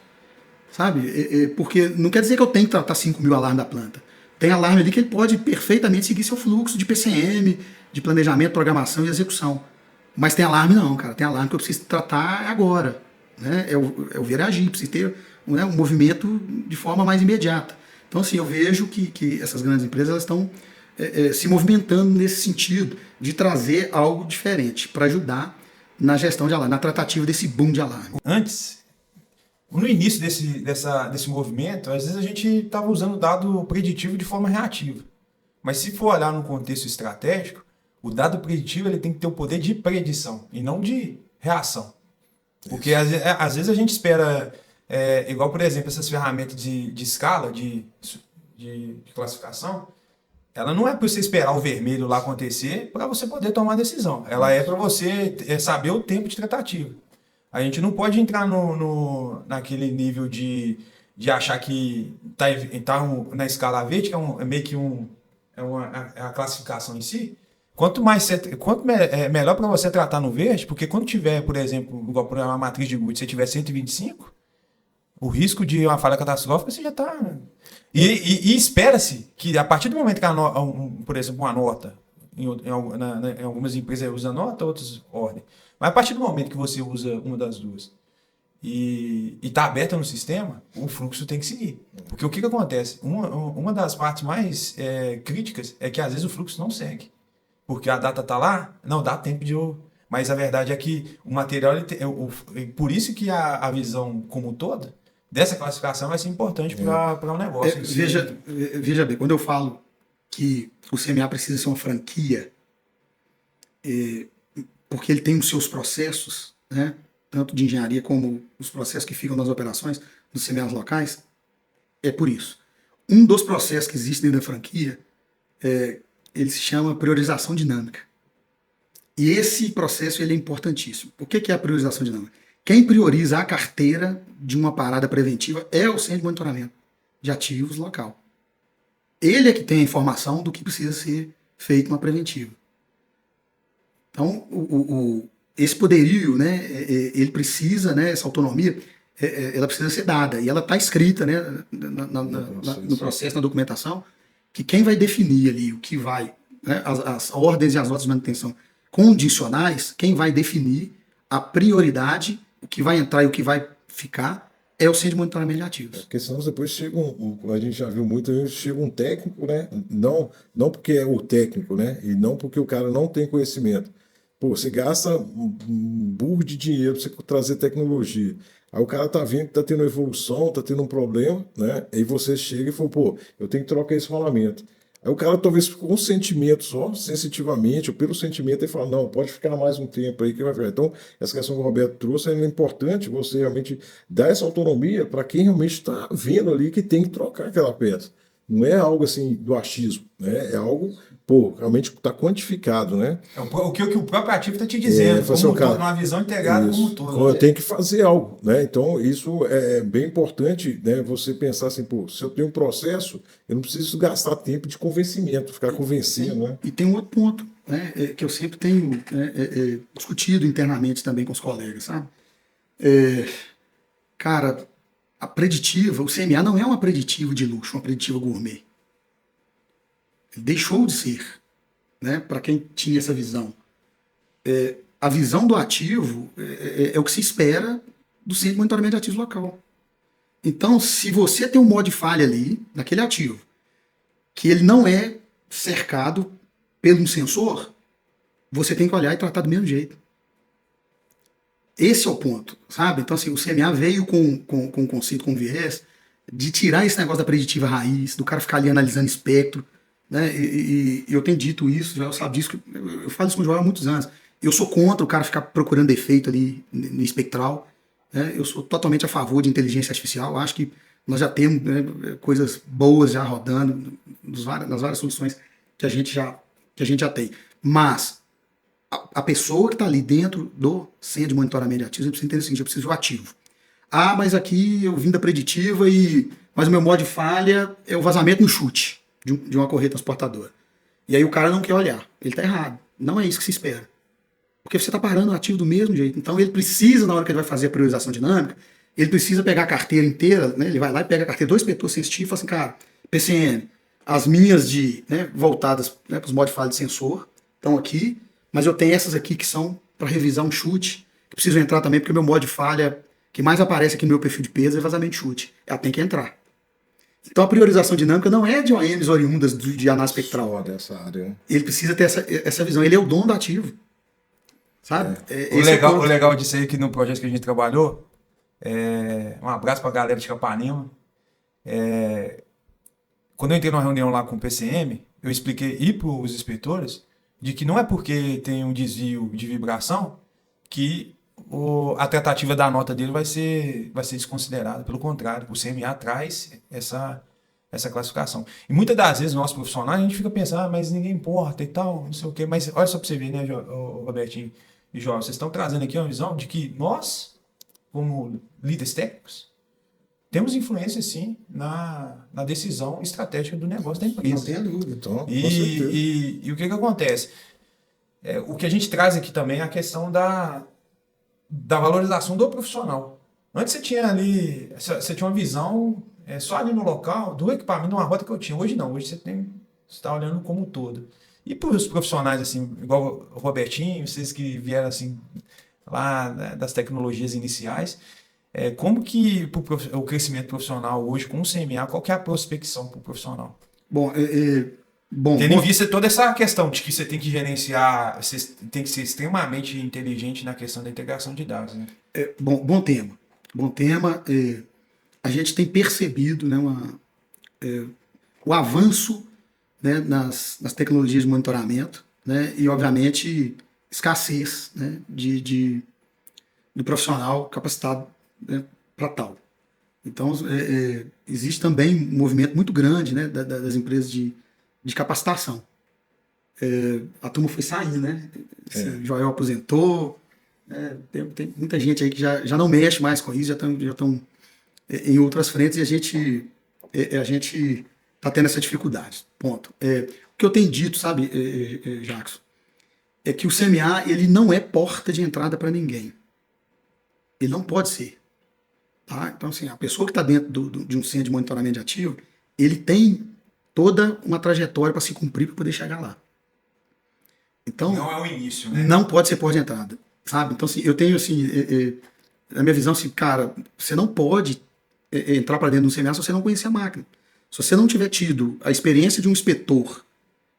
sabe? Porque não quer dizer que eu tenho que tratar 5.000 alarmes da planta. Tem alarme ali que ele pode perfeitamente seguir seu fluxo de PCM, de planejamento, programação e execução. Mas tem alarme não, cara. Tem alarme que eu preciso tratar agora. Né? É o ver e agir, preciso ter um movimento de forma mais imediata. Então, assim, eu vejo que essas grandes empresas elas estão se movimentando nesse sentido de trazer algo diferente para ajudar na gestão de alarme, na tratativa desse boom de alarme. Antes, no início desse movimento, às vezes a gente estava usando o dado preditivo de forma reativa. Mas se for olhar no contexto estratégico, o dado preditivo ele tem que ter o poder de predição e não de reação. Porque às vezes a gente espera, igual por exemplo essas ferramentas de escala, de de classificação, ela não é para você esperar o vermelho lá acontecer para você poder tomar a decisão. Ela é para você saber o tempo de tratativa. A gente não pode entrar naquele nível de achar que tá na escala verde, que é meio que é a classificação em si. É melhor para você tratar no verde, porque quando tiver, por exemplo, igual por uma matriz de Guth, se você tiver 125, o risco de uma falha catastrófica você já está. E espera-se que a partir do momento que, por exemplo, uma nota, em algumas empresas usa nota, outras ordem. Mas a partir do momento que você usa uma das duas e está aberta no sistema, o fluxo tem que seguir. Porque o que acontece? Uma das partes mais críticas é que às vezes o fluxo não segue. Porque a data está lá, não dá tempo de eu. Mas a verdade é que o material, por isso que a visão como toda dessa classificação vai ser importante para o negócio. Veja bem, quando eu falo que o CMA precisa ser uma franquia, porque ele tem os seus processos, né, tanto de engenharia como os processos que ficam nas operações dos CMAs locais, é por isso. Um dos processos que existe dentro da franquia, ele se chama priorização dinâmica. E esse processo ele é importantíssimo. O que é a priorização dinâmica? Quem prioriza a carteira de uma parada preventiva é o centro de monitoramento de ativos local. Ele é que tem a informação do que precisa ser feito uma preventiva. Então, esse poderio, né, ele precisa, né, essa autonomia, ela precisa ser dada. E ela está escrita, né, no processo, na documentação, que quem vai definir ali o que vai, né, as ordens e as notas de manutenção condicionais, quem vai definir a prioridade, o que vai entrar e o que vai ficar, é o centro de monitoramento de ativos. Porque senão depois chega a gente já viu muito, chega um técnico, né? Não porque é o técnico, né? E não porque o cara não tem conhecimento. Pô, você gasta um burro de dinheiro para você trazer tecnologia. Aí o cara tá vendo que tá tendo evolução, tá tendo um problema, né? Aí você chega e fala, pô, eu tenho que trocar esse rolamento. Aí o cara talvez com sentimento só, sensitivamente, ou pelo sentimento, ele fala, não, pode ficar mais um tempo aí que vai ficar. Então, essa questão que o Roberto trouxe é importante você realmente dar essa autonomia para quem realmente está vendo ali que tem que trocar aquela peça. Não é algo assim do achismo, né? É algo, pô, realmente está quantificado, né? O que o próprio ativo está te dizendo, como cara, uma visão integrada como um todo. Eu tenho que fazer algo, né? Então, isso é bem importante, né? Você pensar assim, pô, se eu tenho um processo, eu não preciso gastar tempo de convencimento, ficar convencendo, né? E tem um outro ponto, né? Que eu sempre tenho discutido internamente também com os colegas, sabe? Cara, a preditiva, o CMA não é uma preditiva de luxo, uma preditiva gourmet. Ele deixou de ser, né? Para quem tinha essa visão. A visão do ativo é o que se espera do centro de monitoramento de ativos local. Então, se você tem um modo de falha ali, naquele ativo, que ele não é cercado pelo um sensor, você tem que olhar e tratar do mesmo jeito. Esse é o ponto, sabe? Então, assim, o CMA veio com um conceito, com um viés, de tirar esse negócio da preditiva raiz, do cara ficar ali analisando espectro, né? E eu tenho dito isso, o Joel sabe disso, eu falo isso com o Joel há muitos anos. Eu sou contra o cara ficar procurando defeito ali no espectral, né? Eu sou totalmente a favor de inteligência artificial, acho que nós já temos, né, coisas boas já rodando nas várias soluções que a gente já tem. Mas a pessoa que está ali dentro do centro de monitoramento de ativos, eu preciso entender o seguinte, eu preciso do ativo. Ah, mas aqui eu vim da preditiva, mas o meu modo de falha é o vazamento no chute de uma correia transportadora. E aí o cara não quer olhar. Ele está errado. Não é isso que se espera. Porque você está parando o ativo do mesmo jeito. Então ele precisa, na hora que ele vai fazer a priorização dinâmica, ele precisa pegar a carteira inteira, né? Ele vai lá e pega a carteira do inspetor sensitivo e fala assim, cara, PCM, as minhas voltadas, né, para os modos de falha de sensor estão aqui, mas eu tenho essas aqui que são para revisar um chute, que preciso entrar também, porque o meu modo de falha que mais aparece aqui no meu perfil de peso é vazamento de chute. Ela tem que entrar. Então a priorização dinâmica não é de OMs oriundas de análise espectral. Dessa área, né? Ele precisa ter essa visão, ele é o dono do ativo. Sabe? O legal disso aí que no projeto que a gente trabalhou, um abraço para a galera de Capanema. Quando eu entrei numa reunião lá com o PCM, eu expliquei para os inspetores de que não é porque tem um desvio de vibração que a tratativa da nota dele vai ser desconsiderada. Pelo contrário, o CMA traz essa classificação. E muitas das vezes, nós profissionais, a gente fica pensando, mas ninguém importa e tal, não sei o quê. Mas olha só para você ver, né, Robertinho e João, vocês estão trazendo aqui uma visão de que nós, como líderes técnicos, temos influência, sim, na decisão estratégica do negócio da empresa. Não tenha dúvida. Então, com certeza. E o que acontece? O que a gente traz aqui também é a questão da valorização do profissional. Antes você tinha ali, você tinha uma visão só ali no local, do equipamento, numa rota que eu tinha. Hoje não, hoje você está olhando como um todo. E para os profissionais, assim, igual o Robertinho, vocês que vieram assim, lá, né, das tecnologias iniciais, como que o crescimento profissional hoje com o CMA, qual que é a prospecção para o profissional? Bom, Tendo em vista toda essa questão de que você tem que gerenciar, você tem que ser extremamente inteligente na questão da integração de dados, né? Bom tema. Bom tema. A gente tem percebido, né, o avanço, né, nas tecnologias de monitoramento, né, e, obviamente, escassez, né, do profissional capacitado, né, para tal. Então, existe também um movimento muito grande, né, das empresas de capacitação. A turma foi saindo, né? O Joel aposentou, tem muita gente aí que já não mexe mais com isso, já estão em outras frentes e a gente está tendo essa dificuldade. Ponto. O que eu tenho dito, sabe, Jackson, é que o CMA ele não é porta de entrada para ninguém. Ele não pode ser. Tá? Então, assim, a pessoa que está dentro de um centro de monitoramento de ativo, ele tem toda uma trajetória para se cumprir para poder chegar lá. Então, não é o início, né? Não pode ser porta de entrada, sabe? Então, assim, eu tenho, assim, na minha visão, assim, cara, você não pode entrar para dentro de um CMA se você não conhecer a máquina. Se você não tiver tido a experiência de um inspetor,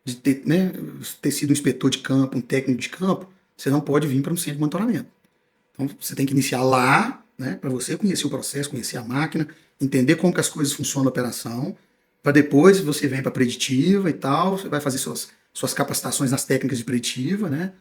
de ter sido um inspetor de campo, um técnico de campo, você não pode vir para um centro de monitoramento. Então, você tem que iniciar lá, né, para você conhecer o processo, conhecer a máquina, entender como que as coisas funcionam na operação, para depois você vem para a preditiva e tal, você vai fazer suas capacitações nas técnicas de preditiva, né?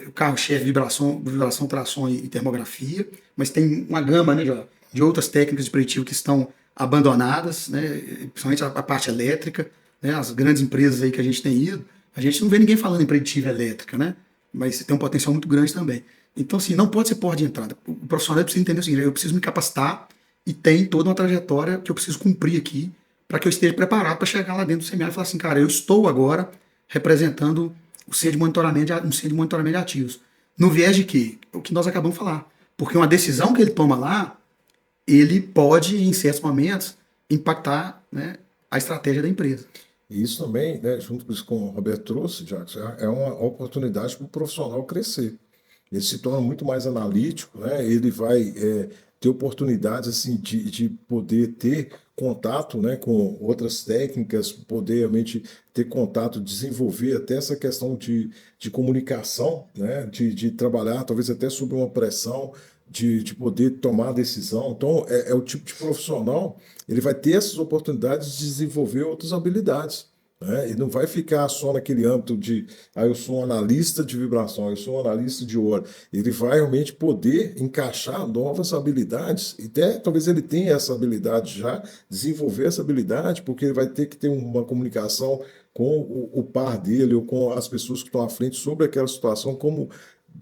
O carro-chefe, vibração, tração e termografia, mas tem uma gama, né, de outras técnicas de preditivo que estão abandonadas, né, principalmente a parte elétrica, né, as grandes empresas aí que a gente tem ido, a gente não vê ninguém falando em preditiva elétrica, né, mas tem um potencial muito grande também. Então, assim, não pode ser porta de entrada. O profissional precisa entender o seguinte: eu preciso me capacitar e tem toda uma trajetória que eu preciso cumprir aqui para que eu esteja preparado para chegar lá dentro do CMA e falar assim, cara, eu estou agora representando o centro de monitoramento de ativos. No viés de quê? O que nós acabamos de falar. Porque uma decisão que ele toma lá, ele pode, em certos momentos, impactar, né, a estratégia da empresa. E isso também, né, junto com isso que o Roberto trouxe, Jackson, é uma oportunidade para o profissional crescer. Ele se torna muito mais analítico, né? Ele vai ter oportunidades assim, de poder ter contato, né, com outras técnicas, poder realmente ter contato, desenvolver até essa questão de comunicação, né, de trabalhar talvez até sob uma pressão, de poder tomar decisão. Então, é o tipo de profissional, ele vai ter essas oportunidades de desenvolver outras habilidades. E não vai ficar só naquele âmbito de eu sou um analista de vibração, eu sou um analista de hora. Ele vai realmente poder encaixar novas habilidades, e até talvez ele tenha essa habilidade já, desenvolver essa habilidade, porque ele vai ter que ter uma comunicação com o par dele ou com as pessoas que estão à frente sobre aquela situação, como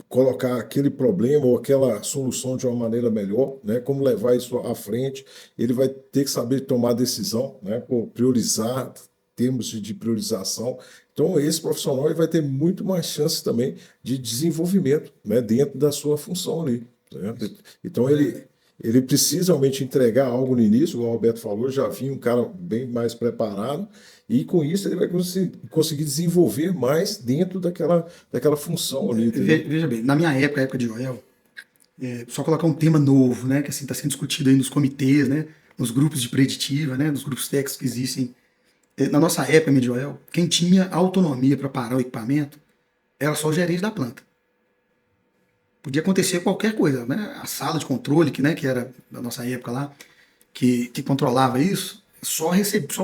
colocar aquele problema ou aquela solução de uma maneira melhor, né? Como levar isso à frente. Ele vai ter que saber tomar decisão, né? Priorizar, termos de priorização. Então, esse profissional ele vai ter muito mais chance também de desenvolvimento, né, dentro da sua função ali. Né? Então, ele precisa realmente entregar algo no início, como o Roberto falou, já vinha um cara bem mais preparado, e com isso ele vai conseguir desenvolver mais dentro daquela função ali. Veja bem, na minha época, a época de Joel, só colocar um tema novo, né, que assim está sendo discutido aí nos comitês, né, nos grupos de preditiva, né, nos grupos técnicos que existem. Na nossa época, Joel, quem tinha autonomia para parar o equipamento era só o gerente da planta. Podia acontecer qualquer coisa, né? A sala de controle, que era da nossa época lá, que controlava isso, só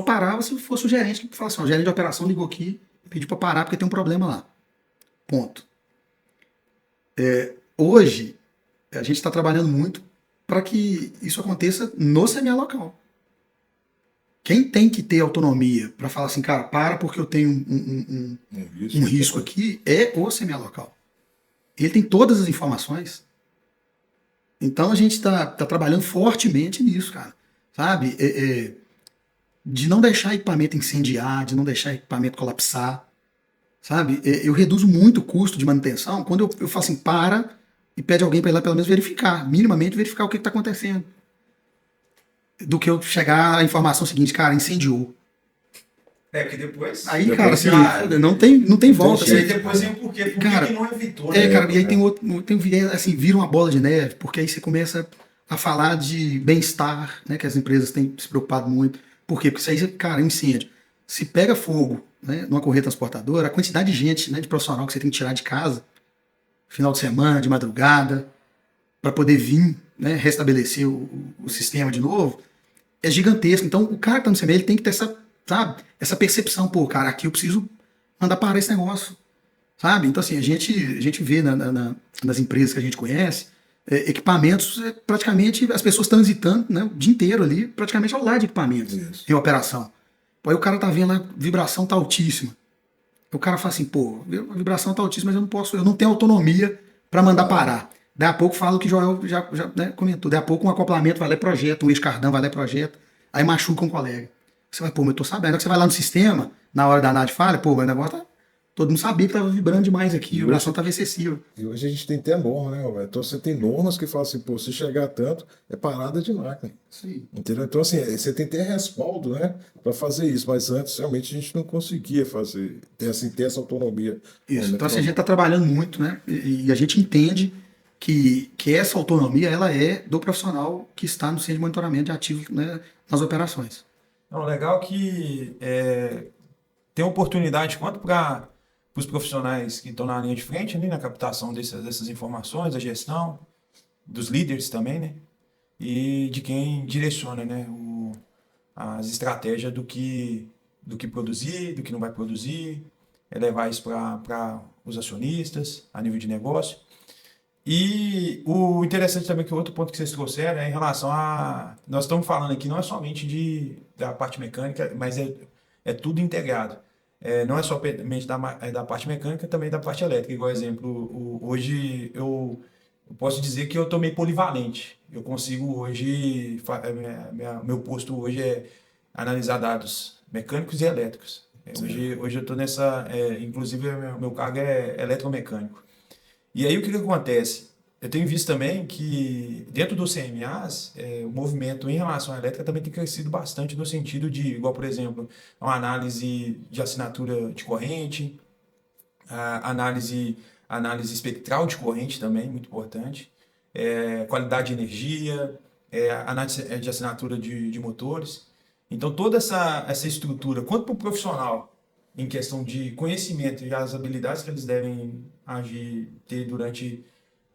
parava se fosse o gerente que falasse assim: o gerente de operação ligou aqui e pediu para parar porque tem um problema lá. Ponto. Hoje, a gente está trabalhando muito para que isso aconteça no CMA local. quem tem que ter autonomia para falar assim, cara, para porque eu tenho um risco aqui, é o CMA local. Ele tem todas as informações. Então a gente está trabalhando fortemente nisso, cara. Sabe? De não deixar equipamento incendiar, de não deixar equipamento colapsar. Sabe? Eu reduzo muito o custo de manutenção quando eu falo assim, para e pede alguém para ir lá pelo menos verificar, minimamente verificar o que está acontecendo. Do que eu chegar à informação seguinte, cara, incendiou. Que depois... Aí, cara, assim, não tem volta. E aí depois vem o porquê. Por que não evitou? Cara, e aí assim, vira uma bola de neve, porque aí você começa a falar de bem-estar, né, que as empresas têm se preocupado muito. Por quê? Porque isso aí, cara, incêndio. Se pega fogo, né, numa correia transportadora, a quantidade de gente, né, de profissional que você tem que tirar de casa, final de semana, de madrugada, para poder vir, né, restabelecer o sistema de novo, é gigantesco. Então, o cara que tá no CMA, ele tem que ter essa percepção, pô, cara, aqui eu preciso mandar parar esse negócio, sabe? Então, assim, a gente vê nas empresas que a gente conhece, equipamentos, praticamente, as pessoas transitando, né, o dia inteiro ali, praticamente ao lado de equipamentos em operação. Aí o cara tá vendo a vibração tá altíssima. O cara fala assim, pô, a vibração tá altíssima, mas eu não tenho autonomia para mandar parar. Daí a pouco fala o que o Joel já né, comentou. Daí a pouco um acoplamento vai lá e projeta, um eixo-cardan vai lá e projeta, aí machuca um colega. Você vai, pô, mas eu tô sabendo. Aí você vai lá no sistema, na hora da análise falha, pô, mas o negócio tá... Todo mundo sabia que estava vibrando demais aqui, a vibração estava excessiva. E hoje a gente tem até norma, né, Roberto? Então você tem normas que falam assim, pô, se chegar a tanto, é parada de máquina. Sim. Entendeu? Então, assim, você tem até respaldo, né, para fazer isso, mas antes realmente a gente não conseguia fazer, ter essa autonomia. Isso, então assim, a gente está trabalhando muito, né, e a gente entende que essa autonomia, ela é do profissional que está no centro de monitoramento de ativos, né, nas operações. Não, legal que tem oportunidade quanto para os profissionais que estão na linha de frente, ali, na captação dessas informações, da gestão, dos líderes também, né? E de quem direciona, né? As estratégias do que produzir, do que não vai produzir, levar isso para os acionistas, a nível de negócio. E o interessante também que o outro ponto que vocês trouxeram é em relação a... Nós estamos falando aqui não é somente da parte mecânica, mas é tudo integrado. Não é somente da parte mecânica, também da parte elétrica. Igual exemplo, hoje eu posso dizer que eu estou meio polivalente. Eu consigo hoje, meu posto hoje é analisar dados mecânicos e elétricos. Hoje eu estou nessa, inclusive meu cargo é eletromecânico. E aí o que acontece? Eu tenho visto também que dentro dos CMAs, o movimento em relação à elétrica também tem crescido bastante no sentido de, igual por exemplo, uma análise de assinatura de corrente, análise espectral de corrente também, muito importante, qualidade de energia, análise de assinatura de motores. Então toda essa estrutura, quanto para o profissional, em questão de conhecimento e as habilidades que eles devem ter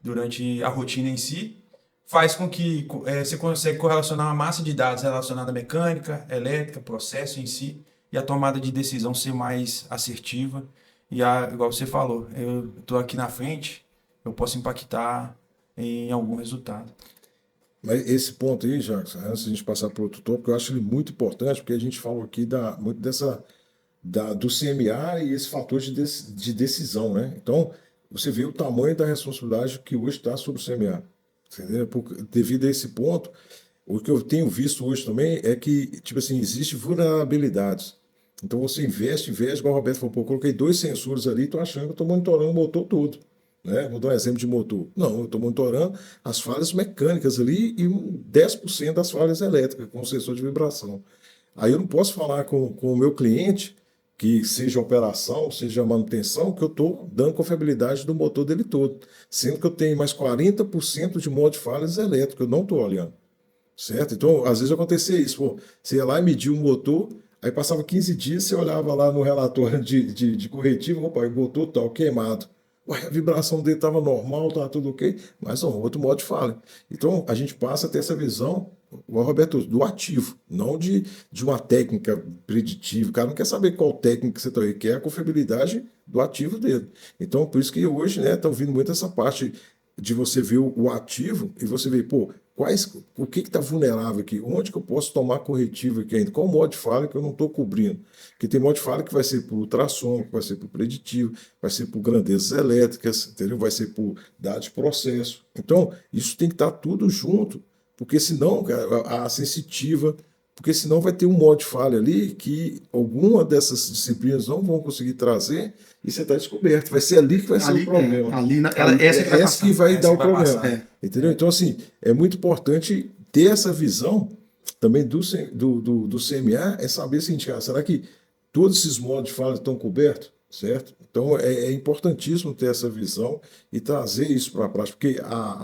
durante a rotina em si, faz com que você consiga correlacionar uma massa de dados relacionada à mecânica, elétrica, processo em si, e a tomada de decisão ser mais assertiva. E igual você falou, eu estou aqui na frente, eu posso impactar em algum resultado. Mas esse ponto aí, Jackson, antes de a gente passar para outro tópico, eu acho ele muito importante, porque a gente falou aqui muito do CMA e esse fator de decisão, né? Então, você vê o tamanho da responsabilidade que hoje está sobre o CMA. Entendeu? Devido a esse ponto, o que eu tenho visto hoje também é que, tipo assim, existe vulnerabilidades. Então você investe, igual o Roberto falou, pô, eu coloquei 2 sensores ali e estou achando que eu estou monitorando o motor todo. Né? Vou dar um exemplo de motor. Não, eu estou monitorando as falhas mecânicas ali e 10% das falhas elétricas com o sensor de vibração. Aí eu não posso falar com o meu cliente que seja operação, seja manutenção, que eu estou dando confiabilidade do motor dele todo. Sendo que eu tenho mais 40% de modo de falhas elétricas, eu não estou olhando. Certo? Então, às vezes acontecia isso. Pô, você ia lá e media o motor, aí passava 15 dias, você olhava lá no relatório de corretivo, opa, o motor tal, queimado. Ué, a vibração dele estava normal, estava tudo ok, mas outro modo de falha. Então, a gente passa a ter essa visão, Roberto, do ativo, não de uma técnica preditiva. O cara não quer saber qual técnica você está aí, quer a confiabilidade do ativo dele. Então, por isso que hoje está ouvindo muito essa parte de você ver o ativo e você ver, pô, o que está vulnerável aqui? Onde que eu posso tomar corretivo aqui ainda? Qual modo de falha que eu não estou cobrindo? Porque tem modo de falha que vai ser por ultrassom, que vai ser por preditivo, vai ser por grandezas elétricas, entendeu? Vai ser por dados de processo. Então, isso tem que estar tudo junto, porque senão, cara, a sensitiva, porque senão vai ter um modo de falha ali que alguma dessas disciplinas não vão conseguir trazer e você está descoberto. Vai ser ali que vai ser o problema. Essa que vai dar o problema. Entendeu? Então, assim, é muito importante ter essa visão também do CMA, é saber o seguinte, cara, será que todos esses modos de falha estão cobertos? Certo? Então, é importantíssimo ter essa visão e trazer isso para a prática, porque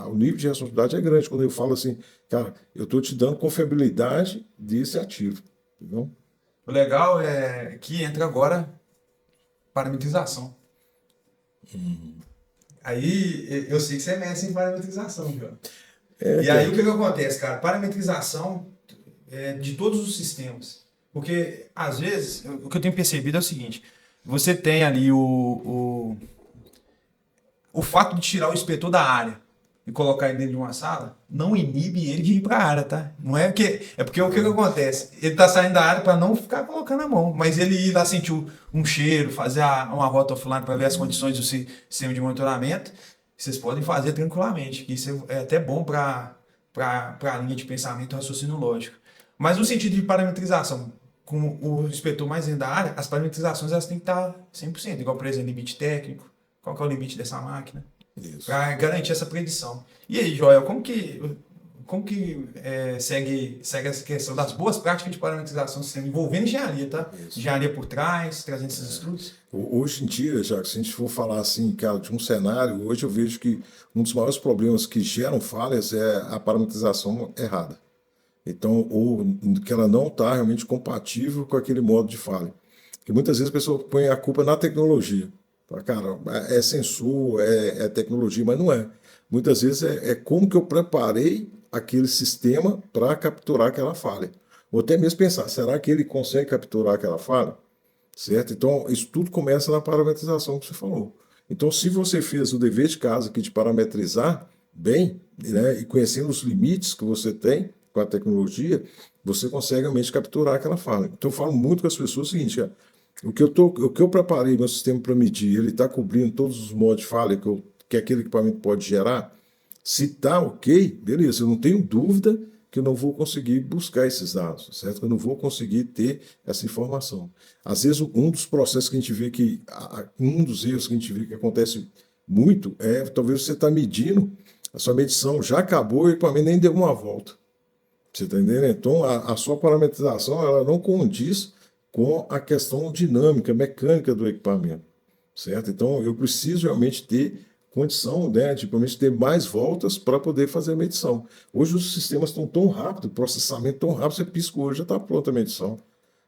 o nível de responsabilidade é grande. Quando eu falo assim, cara, eu estou te dando confiabilidade desse ativo. Entendeu? O legal é que entra agora parametrização. Aí, eu sei que você é mestre em parametrização, João. E aí, o que acontece, cara? Parametrização de todos os sistemas. Porque, às vezes, o que eu tenho percebido é o seguinte... Você tem ali o fato de tirar o inspetor da área e colocar ele dentro de uma sala, não inibe ele de ir para a área, tá? Não é porque... É porque o que acontece? Ele está saindo da área para não ficar colocando a mão, mas ele ir lá sentir um cheiro, fazer uma rota offline para ver as condições do sistema de monitoramento, vocês podem fazer tranquilamente, que isso é até bom para a linha de pensamento e raciocínio lógico. Mas no sentido de parametrização, com o inspetor mais dentro da área, as parametrizações elas têm que estar 100%, igual, por exemplo, limite técnico, qual que é o limite dessa máquina, para garantir essa predição. E aí, Joel, como que segue essa questão das boas práticas de parametrização do sistema, envolvendo engenharia, tá? Isso. Engenharia por trás, trazendo esses estudos? Hoje em dia, já se a gente for falar assim, cara, de um cenário, hoje eu vejo que um dos maiores problemas que geram falhas é a parametrização errada. Então, ou que ela não está realmente compatível com aquele modo de falha. Porque muitas vezes a pessoa põe a culpa na tecnologia. Cara, é sensor, é tecnologia, mas não é. Muitas vezes é como que eu preparei aquele sistema para capturar aquela falha. Ou até mesmo pensar, será que ele consegue capturar aquela falha? Certo? Então, isso tudo começa na parametrização que você falou. Então, se você fez o dever de casa aqui de parametrizar bem, né, e conhecendo os limites que você tem, com a tecnologia, você consegue realmente capturar aquela falha. Então eu falo muito com as pessoas o seguinte, cara, o que eu preparei meu sistema para medir, ele está cobrindo todos os modos de falha que aquele equipamento pode gerar? Se está ok, beleza, eu não tenho dúvida que eu não vou conseguir buscar esses dados, certo? Eu não vou conseguir ter essa informação. Às vezes um dos processos que a gente vê um dos erros que a gente vê que acontece muito talvez você está medindo, a sua medição já acabou e o equipamento nem deu uma volta. Você está entendendo? Então, a sua parametrização ela não condiz com a questão dinâmica, mecânica do equipamento, certo? Então, eu preciso realmente ter condição, né, de realmente ter mais voltas para poder fazer a medição. Hoje os sistemas estão tão rápidos, o processamento tão rápido, você pisca hoje, já está pronta a medição,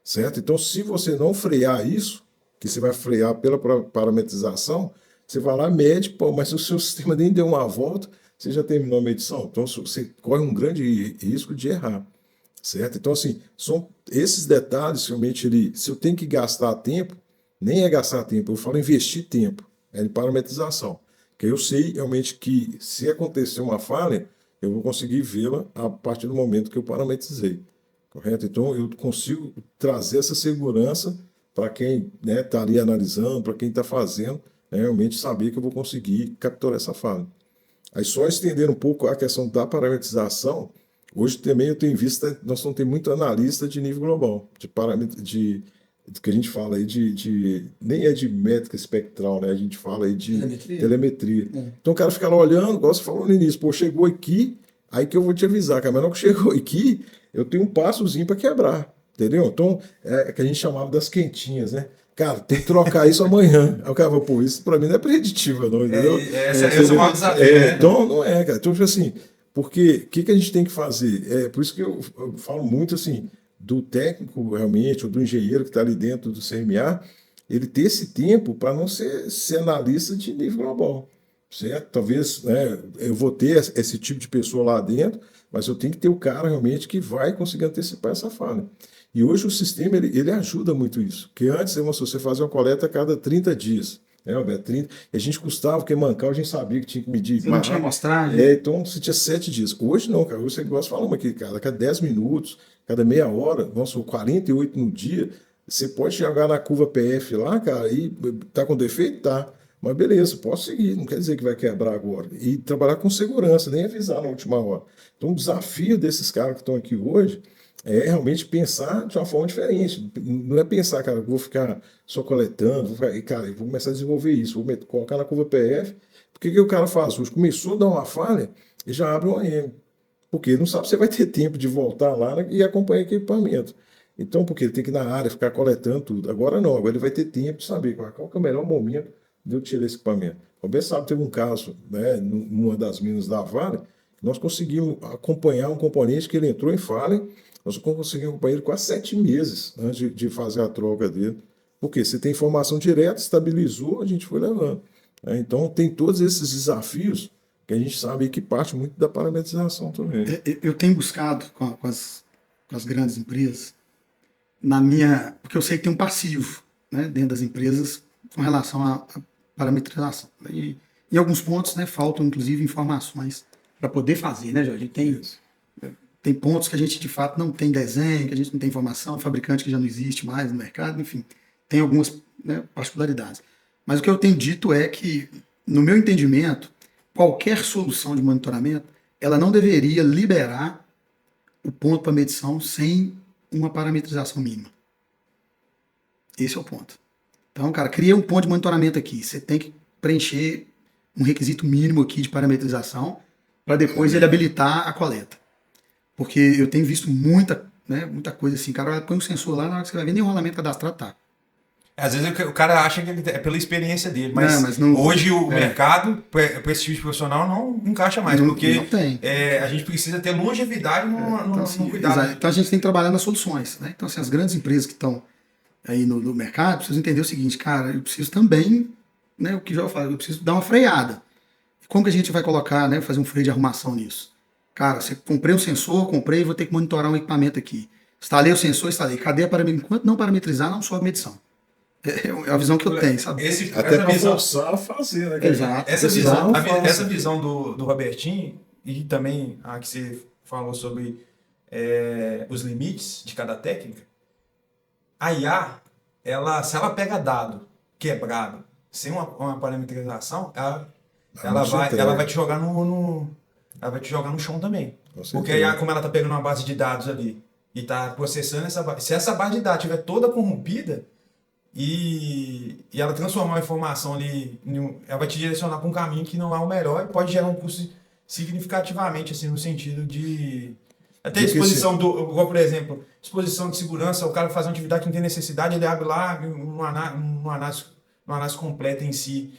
certo? Então, se você não frear isso, que você vai frear pela parametrização, você vai lá, mede, mas se o seu sistema nem deu uma volta, você já terminou a medição, então você corre um grande risco de errar, certo? Então, assim, são esses detalhes, realmente, se eu tenho que gastar tempo, nem é gastar tempo, eu falo investir tempo, é de parametrização, que eu sei realmente que se acontecer uma falha, eu vou conseguir vê-la a partir do momento que eu parametrizei, correto? Então, eu consigo trazer essa segurança para quem está ali analisando, para quem está fazendo, realmente saber que eu vou conseguir capturar essa falha. Aí só estender um pouco a questão da parametrização, hoje também eu tenho visto, nós não temos muito analista de nível global, de que a gente fala aí nem é de métrica espectral, né? A gente fala aí de telemetria. Então o cara fica lá olhando, igual você falou no início, pô, chegou aqui, aí que eu vou te avisar, cara, mas não que chegou aqui, eu tenho um passozinho para quebrar, entendeu? Então, é que a gente chamava das quentinhas, né? Cara, tem que trocar isso amanhã. Aí o cara fala, pô, isso para mim não é preditiva, não, entendeu? Essa é uma desafio, né? Então, não é, cara. Então, assim, porque o que a gente tem que fazer? É por isso que eu falo muito, assim, do técnico, realmente, ou do engenheiro que está ali dentro do CMA, ele ter esse tempo para não ser analista de nível global, certo? Talvez, né, eu vou ter esse tipo de pessoa lá dentro, mas eu tenho que ter o cara, realmente, que vai conseguir antecipar essa falha. E hoje o sistema ele ajuda muito isso. Porque antes, se você fazia uma coleta a cada 30 dias, Alberto, 30. E a gente custava, porque mancar a gente sabia que tinha que medir. Você não tinha amostragem? Então você tinha 7 dias. Hoje não, cara. Hoje você gosta falando aqui, cara, cada 10 minutos, cada meia hora, vamos supor, 48 no dia, você pode chegar na curva PF lá, cara, e tá com defeito? Tá. Mas beleza, posso seguir, não quer dizer que vai quebrar agora. E trabalhar com segurança, nem avisar na última hora. Então o desafio desses caras que estão aqui hoje é realmente pensar de uma forma diferente. Não é pensar, cara, vou ficar só coletando, cara, eu vou começar a desenvolver isso, vou colocar na curva PF. Porque o que o cara faz hoje? Começou a dar uma falha e já abre um AM. Porque ele não sabe se vai ter tempo de voltar lá e acompanhar aquele equipamento. Então, porque ele tem que ir na área, ficar coletando tudo. Agora não, agora ele vai ter tempo de saber qual que é o melhor momento de eu tirar esse equipamento. O Roberto sabe, teve um caso, né, numa das minas da Vale, nós conseguimos acompanhar um componente que ele entrou em falha. Nós conseguimos acompanhar ele quase 7 meses antes de fazer a troca dele. Porque você tem informação direta, estabilizou, a gente foi levando. Então, tem todos esses desafios que a gente sabe que parte muito da parametrização também. Eu tenho buscado com as grandes empresas, porque eu sei que tem um passivo, né, dentro das empresas com relação à parametrização. E em alguns pontos, né, faltam, inclusive, informações para poder fazer, né, Jorge? Tem pontos que a gente, de fato, não tem desenho, que a gente não tem informação, fabricante que já não existe mais no mercado, enfim, tem algumas, né, particularidades. Mas o que eu tenho dito é que, no meu entendimento, qualquer solução de monitoramento, ela não deveria liberar o ponto para medição sem uma parametrização mínima. Esse é o ponto. Então, cara, cria um ponto de monitoramento aqui. Você tem que preencher um requisito mínimo aqui de parametrização para depois ele habilitar a coleta. Porque eu tenho visto muita coisa assim. Cara, põe um sensor lá, na hora que você vai ver, nem o rolamento cadastrado tá. Às vezes o cara acha que é pela experiência dele, mas não, hoje o mercado, para esse tipo de profissional, não encaixa mais, porque não tem. A gente precisa ter longevidade no cuidado. Então a gente tem que trabalhar nas soluções. Né? Então, assim, as grandes empresas que estão aí no mercado precisam entender o seguinte, cara, eu preciso também, né, o que já eu falo, eu preciso dar uma freada. Como que a gente vai colocar, né, fazer um freio de arrumação nisso? Cara, você comprei um sensor, vou ter que monitorar um equipamento aqui. Instalei o sensor, cadê a parametrização? Enquanto não parametrizar, não sobe a medição. É a visão que eu tenho, sabe? Até para forçar a fazer, né? Exato. Essa visão do Robertinho, e também a que você falou sobre os limites de cada técnica, a IA, se ela pega dado quebrado sem uma parametrização, ela vai te jogar ela vai te jogar no chão também. Porque a IA, como ela está pegando uma base de dados ali e está processando essa base, se essa base de dados estiver toda corrompida, e ela transformar a informação ali, ela vai te direcionar para um caminho que não é o melhor e pode gerar um custo significativamente, assim, no sentido de... Até exposição igual, por exemplo, exposição de segurança, o cara faz uma atividade que não tem necessidade, ele abre lá uma análise completa em si,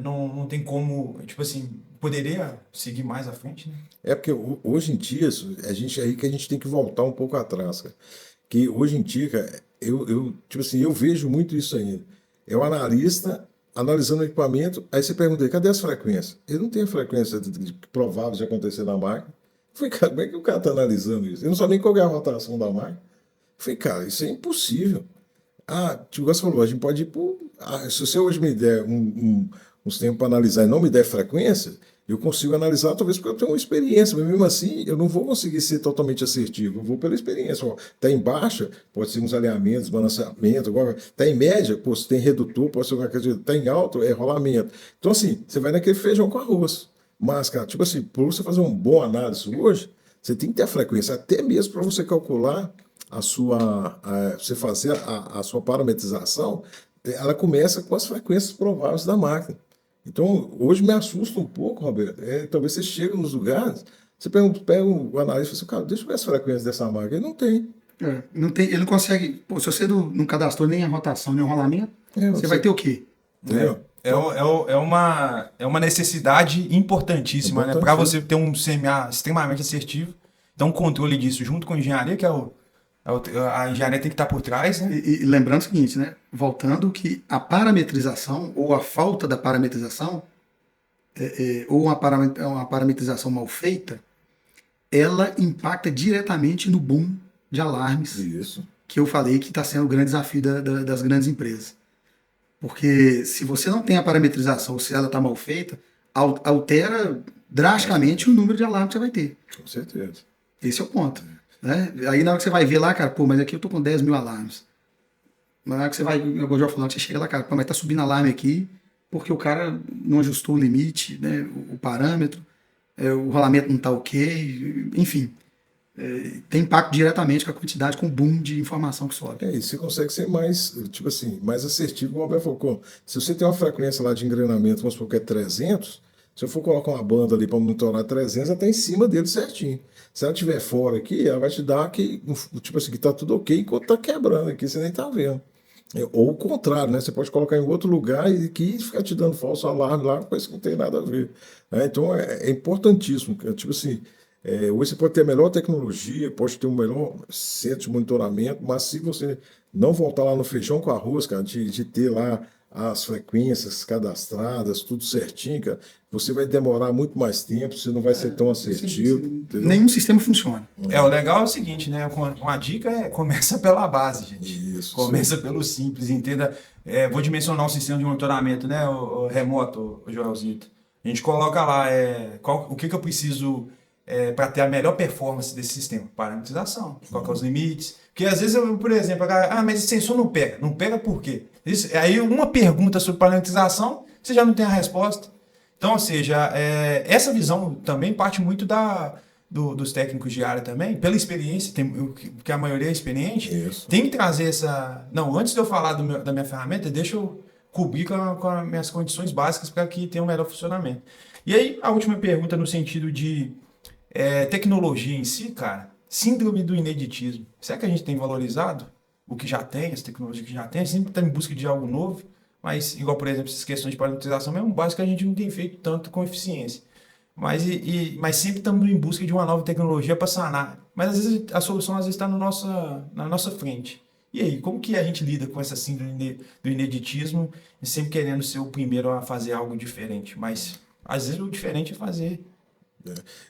não tem como, tipo assim, poderia seguir mais à frente, né? É porque hoje em dia, a gente tem que voltar um pouco atrás, cara. Que hoje em dia, cara, eu vejo muito isso ainda. É o analista analisando o equipamento, aí você pergunta, cadê as frequências? Ele não tem a frequência provável de acontecer na máquina. Eu falei, cara, como é que o cara está analisando isso? Eu não sabia nem qual é a rotação da máquina. Eu falei, cara, isso é impossível. Tipo, você falou, a gente pode ir por... se você hoje me der uns tempos para analisar e não me der frequência, eu consigo analisar, talvez porque eu tenho uma experiência, mas mesmo assim eu não vou conseguir ser totalmente assertivo, eu vou pela experiência. Está em baixa, pode ser uns alinhamentos, balanceamento, agora está em média, se tem redutor, pode ser alguma coisa, está em alto, é rolamento. Então, assim, você vai naquele feijão com arroz. Mas, cara, tipo assim, para você fazer um bom análise hoje, você tem que ter a frequência, até mesmo para você calcular você fazer a sua parametrização, ela começa com as frequências prováveis da máquina. Então, hoje me assusta um pouco, Roberto. Talvez você chegue nos lugares, você pega o analista e fala assim, cara, deixa eu ver as frequências dessa máquina. Ele não tem. Não tem, ele não consegue. Se você não cadastrou nem a rotação, nem o rolamento, você vai ter o quê? Entendeu? É uma necessidade importantíssima, né? Para você ter um CMA extremamente assertivo. Então, o controle disso junto com a engenharia, que a engenharia tem que estar por trás, né? E lembrando o seguinte, né? Voltando que a parametrização ou a falta da parametrização ou uma parametrização mal feita, ela impacta diretamente no boom de alarmes. Isso. Que eu falei que está sendo o grande desafio das grandes empresas. Porque se você não tem a parametrização, se ela está mal feita, altera drasticamente o número de alarmes que você vai ter. Com certeza. Esse é o ponto. Né? Aí na hora que você vai ver lá, cara, pô, mas aqui eu tô com 10 mil alarmes. Na hora que você vai, eu já falando, você chega lá, cara, pô, mas tá subindo alarme aqui, porque o cara não ajustou o limite, né, o parâmetro, o rolamento não tá ok, enfim. Tem impacto diretamente com a quantidade, com o boom de informação que sobe. E você consegue ser mais, tipo assim, mais assertivo, como o Alberto falou. Se você tem uma frequência lá de engrenamento, vamos supor que é 300, se eu for colocar uma banda ali para monitorar 300, ela está em cima dele certinho. Se ela estiver fora aqui, ela vai te dar que, tipo assim, que tá tudo ok enquanto tá quebrando aqui, você nem tá vendo. Ou o contrário, né? Você pode colocar em outro lugar e aqui ficar te dando falso alarme lá, coisa que não tem nada a ver. Né? Então é importantíssimo. Tipo assim, hoje você pode ter a melhor tecnologia, pode ter o melhor centro de monitoramento, mas se você não voltar lá no feijão com arroz, cara, de ter lá as frequências cadastradas, tudo certinho, cara, você vai demorar muito mais tempo, você não vai ser tão assertivo. Entendeu? Nenhum sistema funciona. O legal é o seguinte, né? Uma dica começa pela base, gente. Isso, começa pelo simples, entenda. Vou dimensionar um sistema de monitoramento, né? O remoto, o Joelzito. A gente coloca lá o que eu preciso para ter a melhor performance desse sistema. Parametrização, qual que é os limites. Porque às vezes, por exemplo, mas esse sensor não pega. Não pega por quê? Aí uma pergunta sobre parametrização, você já não tem a resposta. Então, ou seja, essa visão também parte muito dos técnicos de área também, pela experiência, porque a maioria é experiente, Isso. tem que trazer essa... Não, antes de eu falar da minha ferramenta, deixa eu cobrir com as minhas condições básicas para que tenha um melhor funcionamento. E aí, a última pergunta no sentido de tecnologia em si, cara, síndrome do ineditismo. Será que a gente tem valorizado o que já tem, as tecnologias que já tem? A gente sempre está em busca de algo novo, mas, igual, por exemplo, essas questões de parametrização mesmo básico, a gente não tem feito tanto com eficiência. Mas sempre estamos em busca de uma nova tecnologia para sanar. Mas, às vezes, a solução está na nossa frente. E aí, como que a gente lida com essa síndrome do ineditismo e sempre querendo ser o primeiro a fazer algo diferente? Mas, às vezes, o diferente é fazer.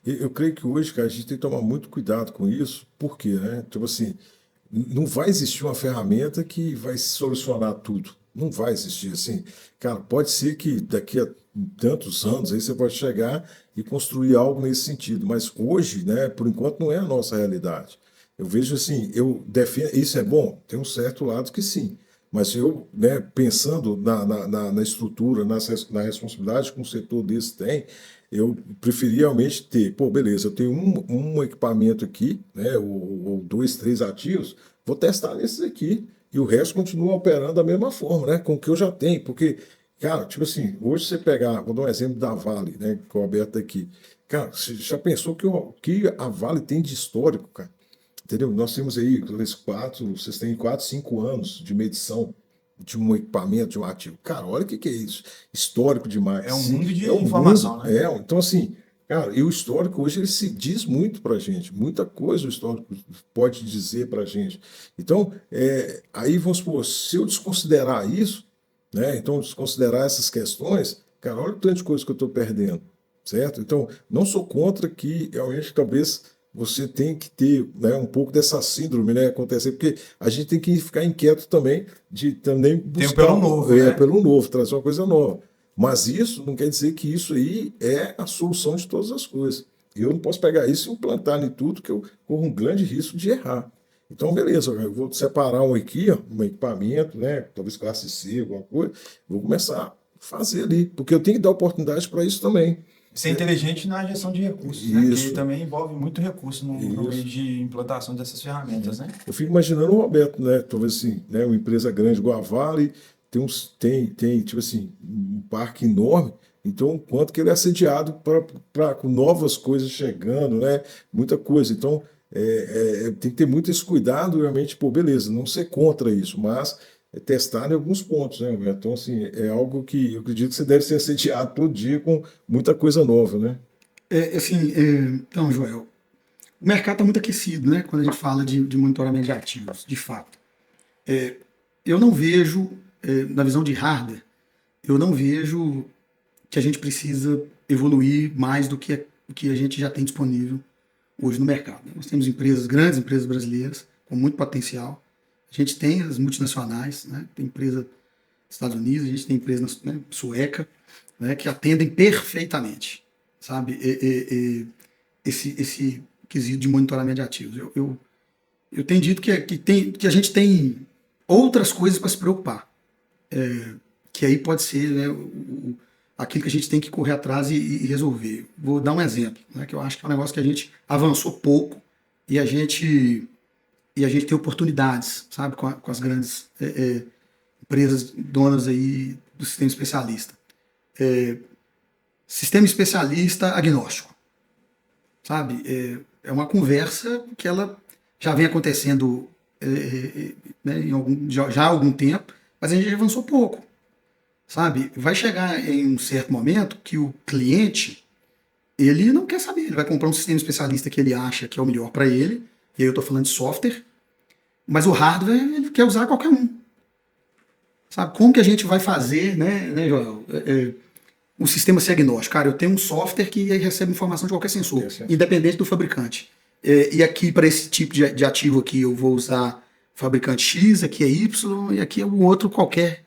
Eu creio que hoje, cara, a gente tem que tomar muito cuidado com isso, porque, né? Tipo assim, não vai existir uma ferramenta que vai solucionar tudo. Não vai existir assim. Cara, pode ser que daqui a tantos anos aí você pode chegar e construir algo nesse sentido, mas hoje, né, por enquanto, não é a nossa realidade. Eu vejo assim, eu defendo, isso é bom, tem um certo lado que sim, mas eu, né, pensando na estrutura, na responsabilidade que um setor desse tem, eu preferia realmente ter, pô, beleza, eu tenho um equipamento aqui, né, ou dois, três ativos, vou testar nesses aqui, e o resto continua operando da mesma forma, né, com o que eu já tenho, porque, cara, tipo assim, hoje você pegar, vou dar um exemplo da Vale, né, que o Alberto aqui, cara, você já pensou que a Vale tem de histórico, cara? Entendeu? Nós temos aí, vocês têm 4, 5 anos de medição de um equipamento, de um ativo. Cara, olha o que é isso. Histórico demais. É um mundo de informação, mundo, né? então, assim, cara, e o histórico hoje ele se diz muito pra gente. Muita coisa o histórico pode dizer pra gente. Então, aí vamos supor, se eu desconsiderar isso, né? Então, desconsiderar essas questões, cara, olha o tanto de coisa que eu estou perdendo. Certo? Então, não sou contra que realmente talvez você tem que ter, né, um pouco dessa síndrome, né, acontecer, porque a gente tem que ficar inquieto também de também buscar pelo novo, né? pelo novo, trazer uma coisa nova. Mas isso não quer dizer que isso aí é a solução de todas as coisas. Eu não posso pegar isso e implantar em tudo, que eu corro um grande risco de errar. Então, beleza, eu vou separar um aqui, ó, um equipamento, né, talvez classe C, alguma coisa, vou começar a fazer ali, porque eu tenho que dar oportunidade para isso também. Ser inteligente na gestão de recursos, né? Que também envolve muito recurso no meio de implantação dessas ferramentas, né? Eu fico imaginando o Roberto, né? Talvez assim, né? Uma empresa grande igual a Vale, tem tipo assim, um parque enorme, então quanto que ele é assediado com novas coisas chegando, né? Muita coisa. Então, tem que ter muito esse cuidado, realmente, pô, beleza, não ser contra isso, mas testar em alguns pontos, né, Roberto? Então, assim, é algo que eu acredito que você deve ser assediado todo dia com muita coisa nova, né? Então, Joel, o mercado está muito aquecido, né? Quando a gente fala de monitoramento de ativos, de fato. Eu não vejo, na visão de hardware, eu não vejo que a gente precisa evoluir mais do que a gente já tem disponível hoje no mercado. Nós temos grandes empresas brasileiras, com muito potencial. A gente tem as multinacionais, né? Tem empresa Estados Unidos, a gente tem empresas, né, sueca, né, que atendem perfeitamente, sabe, esse quesito de monitoramento de ativos. Eu tenho dito que a gente tem outras coisas para se preocupar, que aí pode ser, né, aquilo que a gente tem que correr atrás e resolver. Vou dar um exemplo, né, que eu acho que é um negócio que a gente avançou pouco e a gente tem oportunidades, sabe, com as grandes empresas donas aí do sistema especialista. Sistema especialista agnóstico, sabe? É uma conversa que ela já vem acontecendo né, já há algum tempo, mas a gente avançou pouco, sabe? Vai chegar em um certo momento que o cliente, ele não quer saber, ele vai comprar um sistema especialista que ele acha que é o melhor para ele, e aí eu estou falando de software, mas o hardware ele quer usar qualquer um. Sabe, como que a gente vai fazer, né Joel? O sistema ser agnóstico. Cara, eu tenho um software que recebe informação de qualquer sensor, independente do fabricante. E aqui, para esse tipo de ativo aqui, eu vou usar fabricante X, aqui é Y, e aqui é um outro qualquer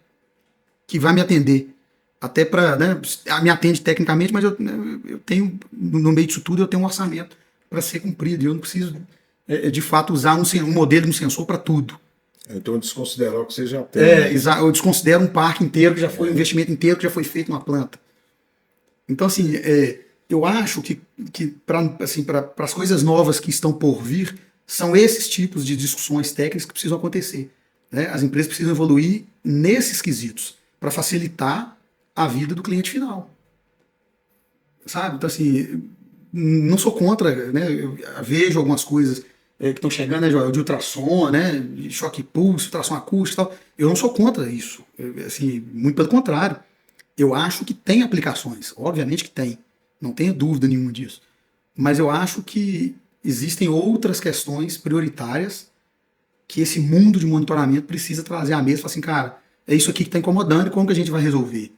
que vai me atender. Até para, né, me atende tecnicamente, mas eu tenho, no meio disso tudo, eu tenho um orçamento para ser cumprido. E eu não preciso, de fato, usar um modelo de um sensor para tudo. Então, desconsiderar o que você já tem. Eu desconsidero um parque inteiro que já foi, um investimento inteiro que já foi feito numa planta. Então, assim, eu acho que para as coisas novas que estão por vir, são esses tipos de discussões técnicas que precisam acontecer. Né? As empresas precisam evoluir nesses quesitos para facilitar a vida do cliente final. Sabe? Então, assim, não sou contra, né? Eu vejo algumas coisas que estão chegando, né, Joel, de ultrassom, né, de choque pulso, ultrassom acústico e tal. Eu não sou contra isso. Assim, muito pelo contrário. Eu acho que tem aplicações. Obviamente que tem. Não tenho dúvida nenhuma disso. Mas eu acho que existem outras questões prioritárias que esse mundo de monitoramento precisa trazer à mesa e falar assim, cara, é isso aqui que está incomodando e como que a gente vai resolver?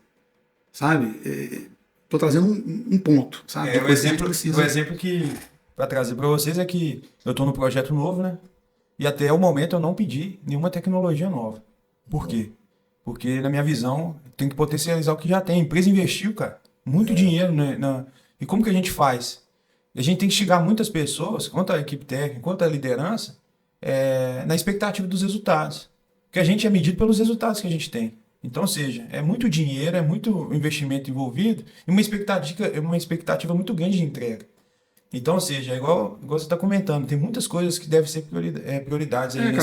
Sabe? Estou trazendo um ponto, sabe? O exemplo que para trazer para vocês é que eu estou no projeto novo, né? E até o momento eu não pedi nenhuma tecnologia nova. Por quê? Porque, na minha visão, tem que potencializar o que já tem. A empresa investiu, cara, muito dinheiro, né? E como que a gente faz? A gente tem que chegar muitas pessoas, quanto a equipe técnica, quanto a liderança, na expectativa dos resultados. Porque a gente é medido pelos resultados que a gente tem. Então, ou seja, é muito dinheiro, é muito investimento envolvido e uma expectativa muito grande de entrega. Então, ou seja, igual você está comentando, tem muitas coisas que devem ser prioridades aí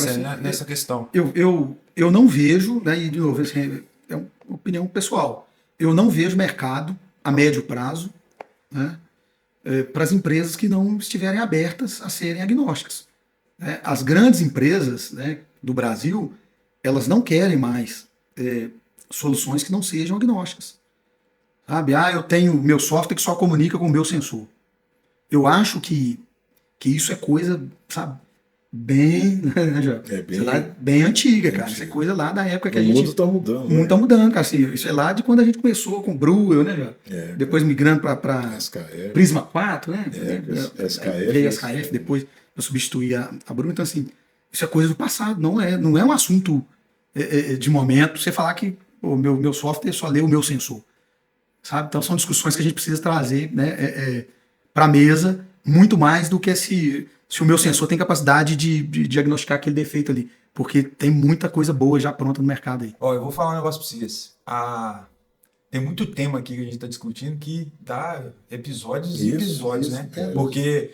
nessa questão. Eu não vejo, né, e de novo, assim, é uma opinião pessoal, eu não vejo mercado a médio prazo, né, para as empresas que não estiverem abertas a serem agnósticas. Né? As grandes empresas, né, do Brasil, elas não querem mais soluções que não sejam agnósticas. Sabe? Eu tenho meu software que só comunica com o meu sensor. Eu acho que isso é coisa, sabe, bem, bem antiga, cara. Isso é coisa lá da época que a gente... O mundo está mudando. O mundo está mudando, cara. Assim, isso é lá de quando a gente começou com Brewell, né? Depois migrando para Prisma 4, né? SKF. Veio SKF depois para substituir a Brewell. Então, assim, isso é coisa do passado. Não é um assunto de momento você falar que o meu software só lê o meu sensor. Sabe? Então, são discussões que a gente precisa trazer, né? Para a mesa, muito mais do que se o meu sensor tem capacidade de diagnosticar aquele defeito ali. Porque tem muita coisa boa já pronta no mercado aí. Eu vou falar um negócio para vocês. Tem muito tema aqui que a gente está discutindo que dá episódios e episódios, né? Porque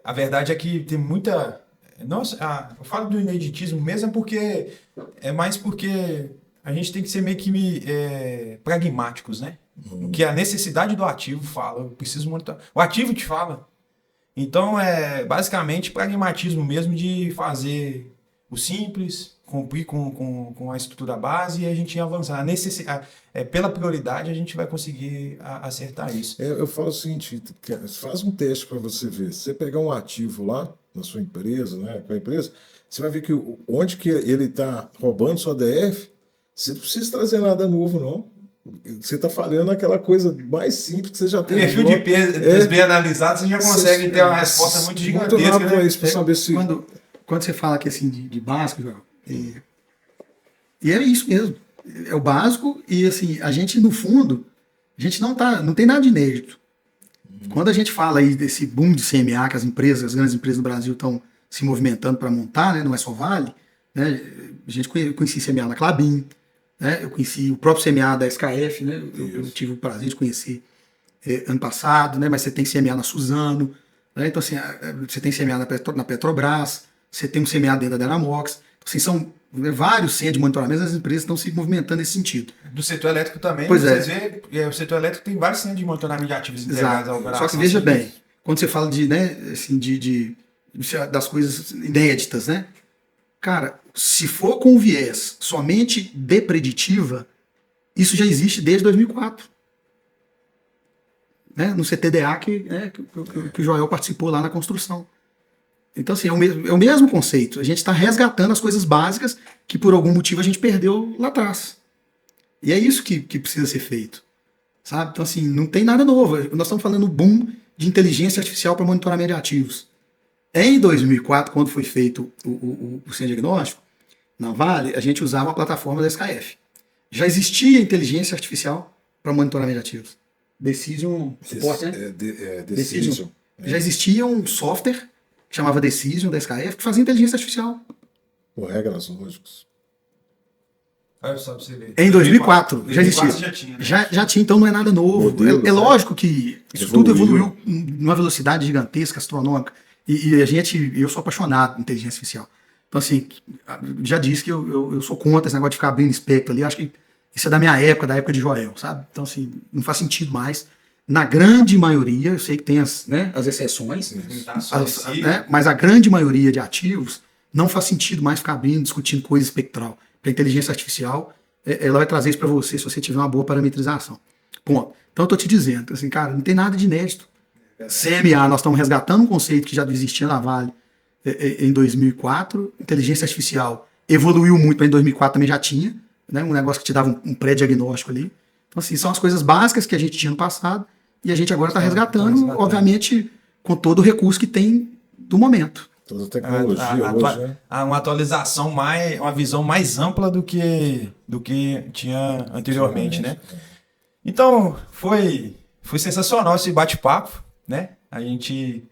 a verdade é que tem muita... Nossa, eu falo do ineditismo mesmo porque a gente tem que ser meio que pragmáticos, né? O que a necessidade do ativo fala, eu preciso monitorar. O ativo te fala. Então, basicamente pragmatismo mesmo de fazer o simples, cumprir com a estrutura base e a gente avançar. Pela prioridade, a gente vai conseguir acertar isso. Eu falo o seguinte, faz um teste para você ver. Se você pegar um ativo lá na sua empresa, né, com a empresa, você vai ver que onde que ele está roubando sua DF, você não precisa trazer nada novo, não. Você está falhando aquela coisa mais simples que você já tem. Perfil de peso bem analisado, você já consegue ter uma resposta muito gigantesca. Muito isso para saber se... Quando você fala aqui assim de básico, E é isso mesmo. É o básico e, assim, a gente, no fundo, a gente não tem nada de inédito. Quando a gente fala aí desse boom de CMA, que as grandes empresas do Brasil estão se movimentando para montar, né? Não é só Vale, né? A gente conheci CMA na Klabin, né? Eu conheci o próprio CMA da SKF, né? Eu tive o prazer de conhecer ano passado, né? Mas você tem CMA na Suzano, né? Então, assim, você tem CMA na Petrobras, você tem um CMA dentro da Dynamox. Assim, são vários centros de monitoramento, as empresas estão se movimentando nesse sentido. Do setor elétrico também, pois vocês veem, o setor elétrico tem vários centros de monitoramento de ativos integrados à operação. Só que veja bem, quando você fala de, né, assim, das coisas inéditas, né? Cara, se for com viés somente de preditiva, isso já existe desde 2004. Né? No CTDA que o Joel participou lá na construção. Então, assim, é o mesmo conceito. A gente está resgatando as coisas básicas que, por algum motivo, a gente perdeu lá atrás. E é isso que precisa ser feito. Sabe? Então, assim, não tem nada novo. Nós estamos falando boom de inteligência artificial para monitoramento de ativos. Em 2004, quando foi feito o Centro Diagnóstico, na Vale, a gente usava a plataforma da SKF. Já existia inteligência artificial para monitoramento de ativos. Decision Support, né? Decision. Já existia um software que chamava Decision, da SKF, que fazia inteligência artificial. Por regras lógicas. Só pra você ver. Em 2004 já existia. Já tinha, né? Já tinha, então não é nada novo. Modelo, é lógico que isso tudo evoluiu numa velocidade gigantesca, astronômica. E eu sou apaixonado por inteligência artificial. Então, assim, já disse que eu sou contra esse negócio de ficar abrindo espectro ali. Acho que isso é da minha época, da época de Joel, sabe? Então, assim, não faz sentido mais. Na grande maioria, eu sei que tem as exceções, né? Mas a grande maioria de ativos não faz sentido mais ficar abrindo, discutindo coisa espectral. Porque a inteligência artificial, ela vai trazer isso para você se você tiver uma boa parametrização. Ponto. Então, eu tô te dizendo, assim, cara, não tem nada de inédito. CMA, nós estamos resgatando um conceito que já existia na Vale em 2004. Inteligência artificial evoluiu muito, mas em 2004 também já tinha, né? Um negócio que te dava um pré-diagnóstico ali. Então, assim, são as coisas básicas que a gente tinha no passado e a gente agora está resgatando, obviamente, com todo o recurso que tem do momento. Toda a tecnologia hoje, né? Uma atualização uma visão mais ampla do que tinha anteriormente, né? Então, foi sensacional esse bate-papo, né? A gente...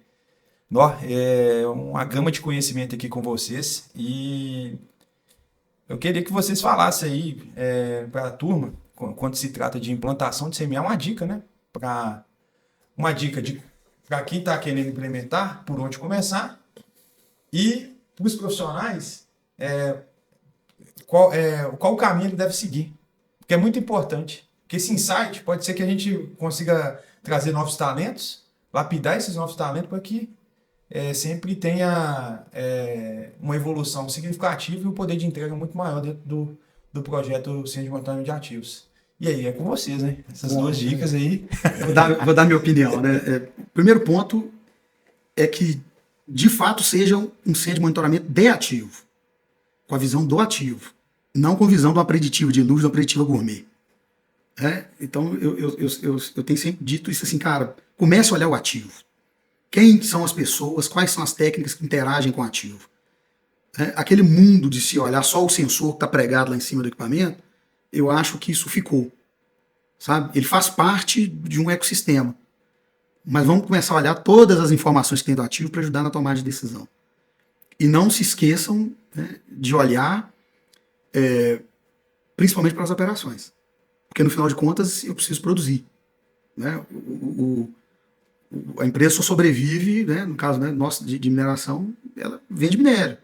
uma gama de conhecimento aqui com vocês e eu queria que vocês falassem aí para a turma, quando se trata de implantação de CMA, uma dica, né? Uma dica para quem está querendo implementar, por onde começar, e para os profissionais, qual o caminho ele deve seguir. Porque é muito importante. Porque esse insight pode ser que a gente consiga trazer novos talentos, lapidar esses novos talentos para que sempre tenha uma evolução significativa e um poder de entrega muito maior dentro do projeto Centro de Monitoramento de Ativos. E aí, é com vocês, né? Essas duas dicas aí. Vou dar minha opinião, né? O primeiro ponto é que, de fato, seja um centro de monitoramento de ativo, com a visão do ativo, não com a visão de uma preditiva de luz, de uma preditiva gourmet. Então, eu tenho sempre dito isso assim, cara, comece a olhar o ativo. Quem são as pessoas, quais são as técnicas que interagem com o ativo. Aquele mundo de se olhar só o sensor que está pregado lá em cima do equipamento, eu acho que isso ficou. Sabe? Ele faz parte de um ecossistema. Mas vamos começar a olhar todas as informações que tem do ativo para ajudar na tomada de decisão. E não se esqueçam, né, de olhar principalmente para as operações. Porque no final de contas eu preciso produzir. Né? A empresa só sobrevive, né, no caso, né, nossa de mineração, ela vende minério.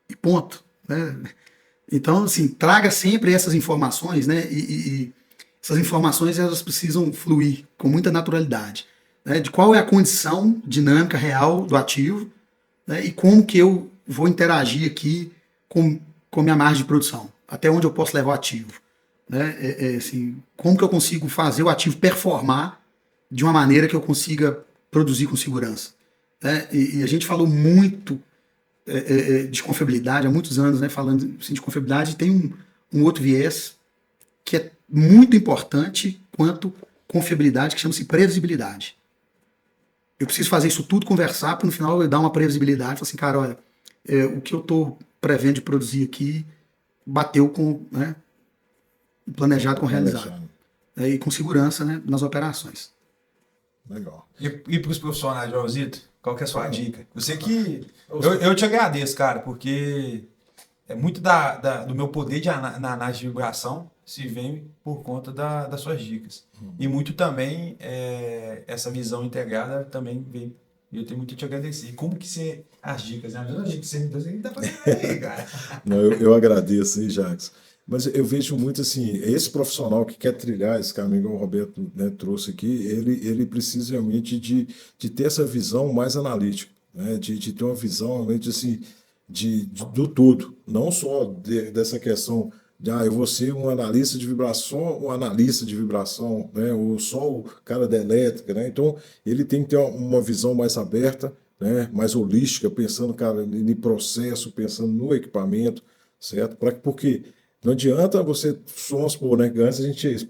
E ponto. Né? Então, assim, traga sempre essas informações, né? E essas informações elas precisam fluir com muita naturalidade. Né? De qual é a condição dinâmica real do ativo, né? E como que eu vou interagir aqui com minha margem de produção. Até onde eu posso levar o ativo. Né? Assim, como que eu consigo fazer o ativo performar de uma maneira que eu consiga produzir com segurança. Né? E a gente falou muito de confiabilidade há muitos anos, né, falando assim, de confiabilidade, tem um outro viés que é muito importante quanto confiabilidade, que chama-se previsibilidade. Eu preciso fazer isso tudo, conversar, para no final eu dar uma previsibilidade, falar assim, cara, olha, o que eu estou prevendo de produzir aqui bateu com, né, planejado com realizado. E com segurança, né, nas operações. Legal. E para os profissionais, Joãozito, qual que é a sua dica? Você que... Eu te agradeço, cara, porque é muito do meu poder na análise de vibração se vem por conta das suas dicas. E muito também, essa visão integrada também vem. E eu tenho muito a te agradecer. Como que você... As dicas, né? As dicas que você me deu, você não tá fazendo aí, cara. Não, eu agradeço, hein, Jacques. Mas eu vejo muito assim, esse profissional que quer trilhar esse caminho que o Roberto, né, trouxe aqui, ele precisa realmente de ter essa visão mais analítica, né, de ter uma visão realmente assim, do todo, não só dessa questão de eu vou ser um analista de vibração, né, ou só o cara da elétrica, né? Então ele tem que ter uma visão mais aberta, né, mais holística, pensando, cara, no processo, pensando no equipamento, certo? Porque não adianta você, vamos supor, né? Antes a gente tinha isso,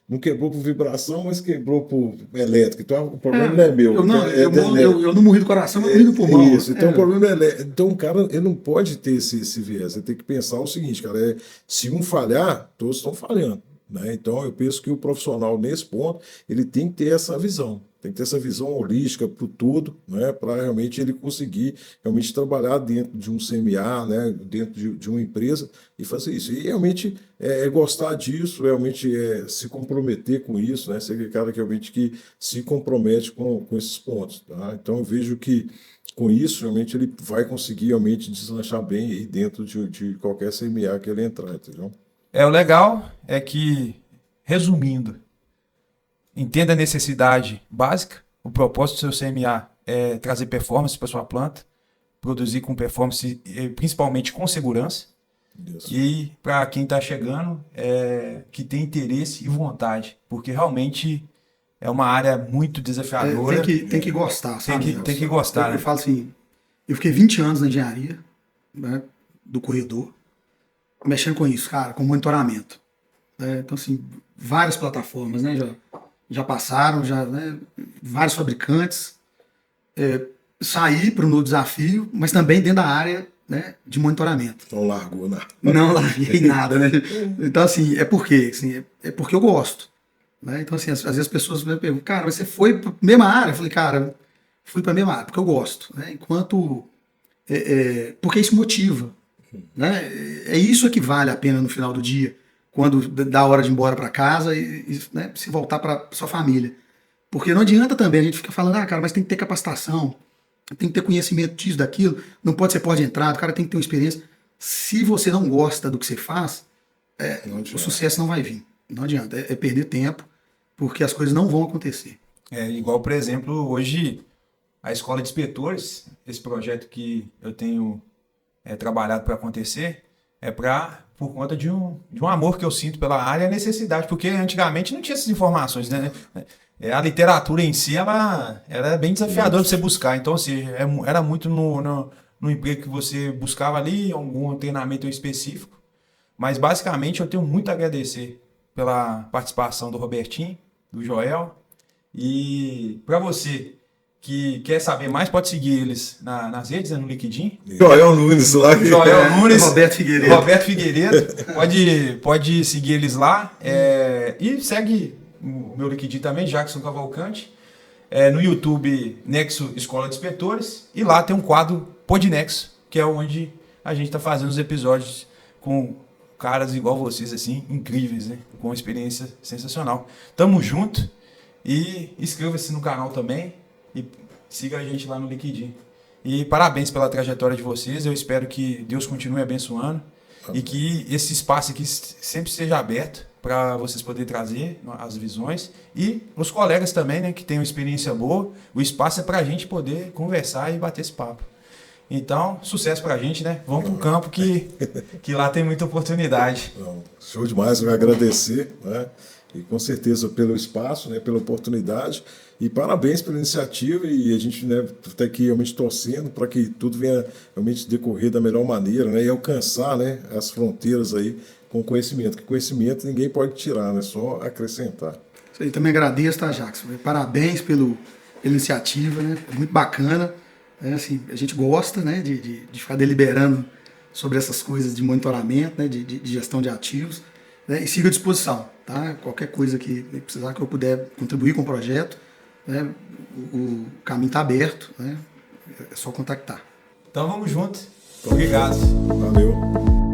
não quebrou por vibração, mas quebrou por elétrica. Então o problema não é meu. Eu não morri do coração, mas morri do pulmão. Isso, então o problema é elétrico. Então o cara ele não pode ter esse viés. Ele tem que pensar o seguinte, cara, se um falhar, todos estão falhando. Né? Então eu penso que o profissional, nesse ponto, ele tem que ter essa visão. Tem que ter essa visão holística para o todo, né, para realmente ele conseguir realmente trabalhar dentro de um CMA, né, dentro de uma empresa e fazer isso. E realmente gostar disso, realmente se comprometer com isso, né, ser aquele cara que realmente que se compromete com esses pontos. Tá? Então eu vejo que com isso realmente ele vai conseguir realmente deslanchar bem aí dentro de qualquer CMA que ele entrar, entendeu? O legal é que, resumindo, entenda a necessidade básica. O propósito do seu CMA é trazer performance para sua planta, produzir com performance, principalmente com segurança. Isso. E para quem está chegando, que tem interesse e vontade, porque realmente é uma área muito desafiadora. Tem que gostar, sabe? Tem que gostar. Eu falo assim, eu fiquei 20 anos na engenharia, né, do corredor, mexendo com isso, cara, com monitoramento. Então, assim, várias plataformas, né, já passaram, né, vários fabricantes. Saí para um novo desafio, mas também dentro da área, né, de monitoramento. Não largou nada. Não larguei nada, né? Então, assim, porque eu gosto. Né? Então, assim, às vezes as pessoas me perguntam, cara, mas você foi para a mesma área? Eu falei, cara, fui para a mesma área, porque eu gosto. Né? Porque isso motiva. Né? É isso que vale a pena no final do dia, quando dá a hora de ir embora para casa e né, se voltar para sua família. Porque não adianta também a gente ficar falando, cara, mas tem que ter capacitação, tem que ter conhecimento disso, daquilo, não pode ser porta de entrada, o cara tem que ter uma experiência. Se você não gosta do que você faz, o sucesso não vai vir. Não adianta, é perder tempo, porque as coisas não vão acontecer. Igual, por exemplo, hoje, a Escola de Inspetores, esse projeto que eu tenho trabalhado para acontecer, por conta de um amor que eu sinto pela área e a necessidade, porque antigamente não tinha essas informações, né? A literatura em si, ela era bem desafiadora para você buscar. Então, assim, era muito no emprego que você buscava ali, algum treinamento específico. Mas, basicamente, eu tenho muito a agradecer pela participação do Robertinho, do Joel. E para você que quer saber mais, pode seguir eles nas redes, no LinkedIn. Joel Nunes lá. Joel Nunes. Roberto Figueiredo. Pode seguir eles lá. E segue o meu LinkedIn também, Jackson Cavalcante. No YouTube, Nexo Escola de Inspetores. E lá tem um quadro Podnexo, que é onde a gente está fazendo os episódios com caras igual vocês, assim, incríveis, né? Com uma experiência sensacional. Tamo junto. E inscreva-se no canal também. E siga a gente lá no LinkedIn. E parabéns pela trajetória de vocês. Eu espero que Deus continue abençoando. E que esse espaço aqui sempre esteja aberto para vocês poderem trazer as visões. E os colegas também, né, que têm uma experiência boa. O espaço é para a gente poder conversar e bater esse papo. Então, sucesso para a gente, né? Vamos para o campo que lá tem muita oportunidade. Show demais, eu agradecer, né? E com certeza pelo espaço, né, pela oportunidade. E parabéns pela iniciativa, e a gente, né, está aqui realmente torcendo para que tudo venha realmente decorrer da melhor maneira, né, e alcançar, né, as fronteiras aí com conhecimento, que conhecimento ninguém pode tirar, né, só acrescentar. Isso aí, também agradeço, tá, Jackson? Parabéns pela iniciativa, né, muito bacana. Assim, a gente gosta, né, de ficar deliberando sobre essas coisas de monitoramento, né, de gestão de ativos, né, e sigo à disposição, tá? Qualquer coisa que precisar que eu puder contribuir com o projeto, né, o caminho está aberto, né, é só contactar. Então vamos junto. Obrigado. Valeu.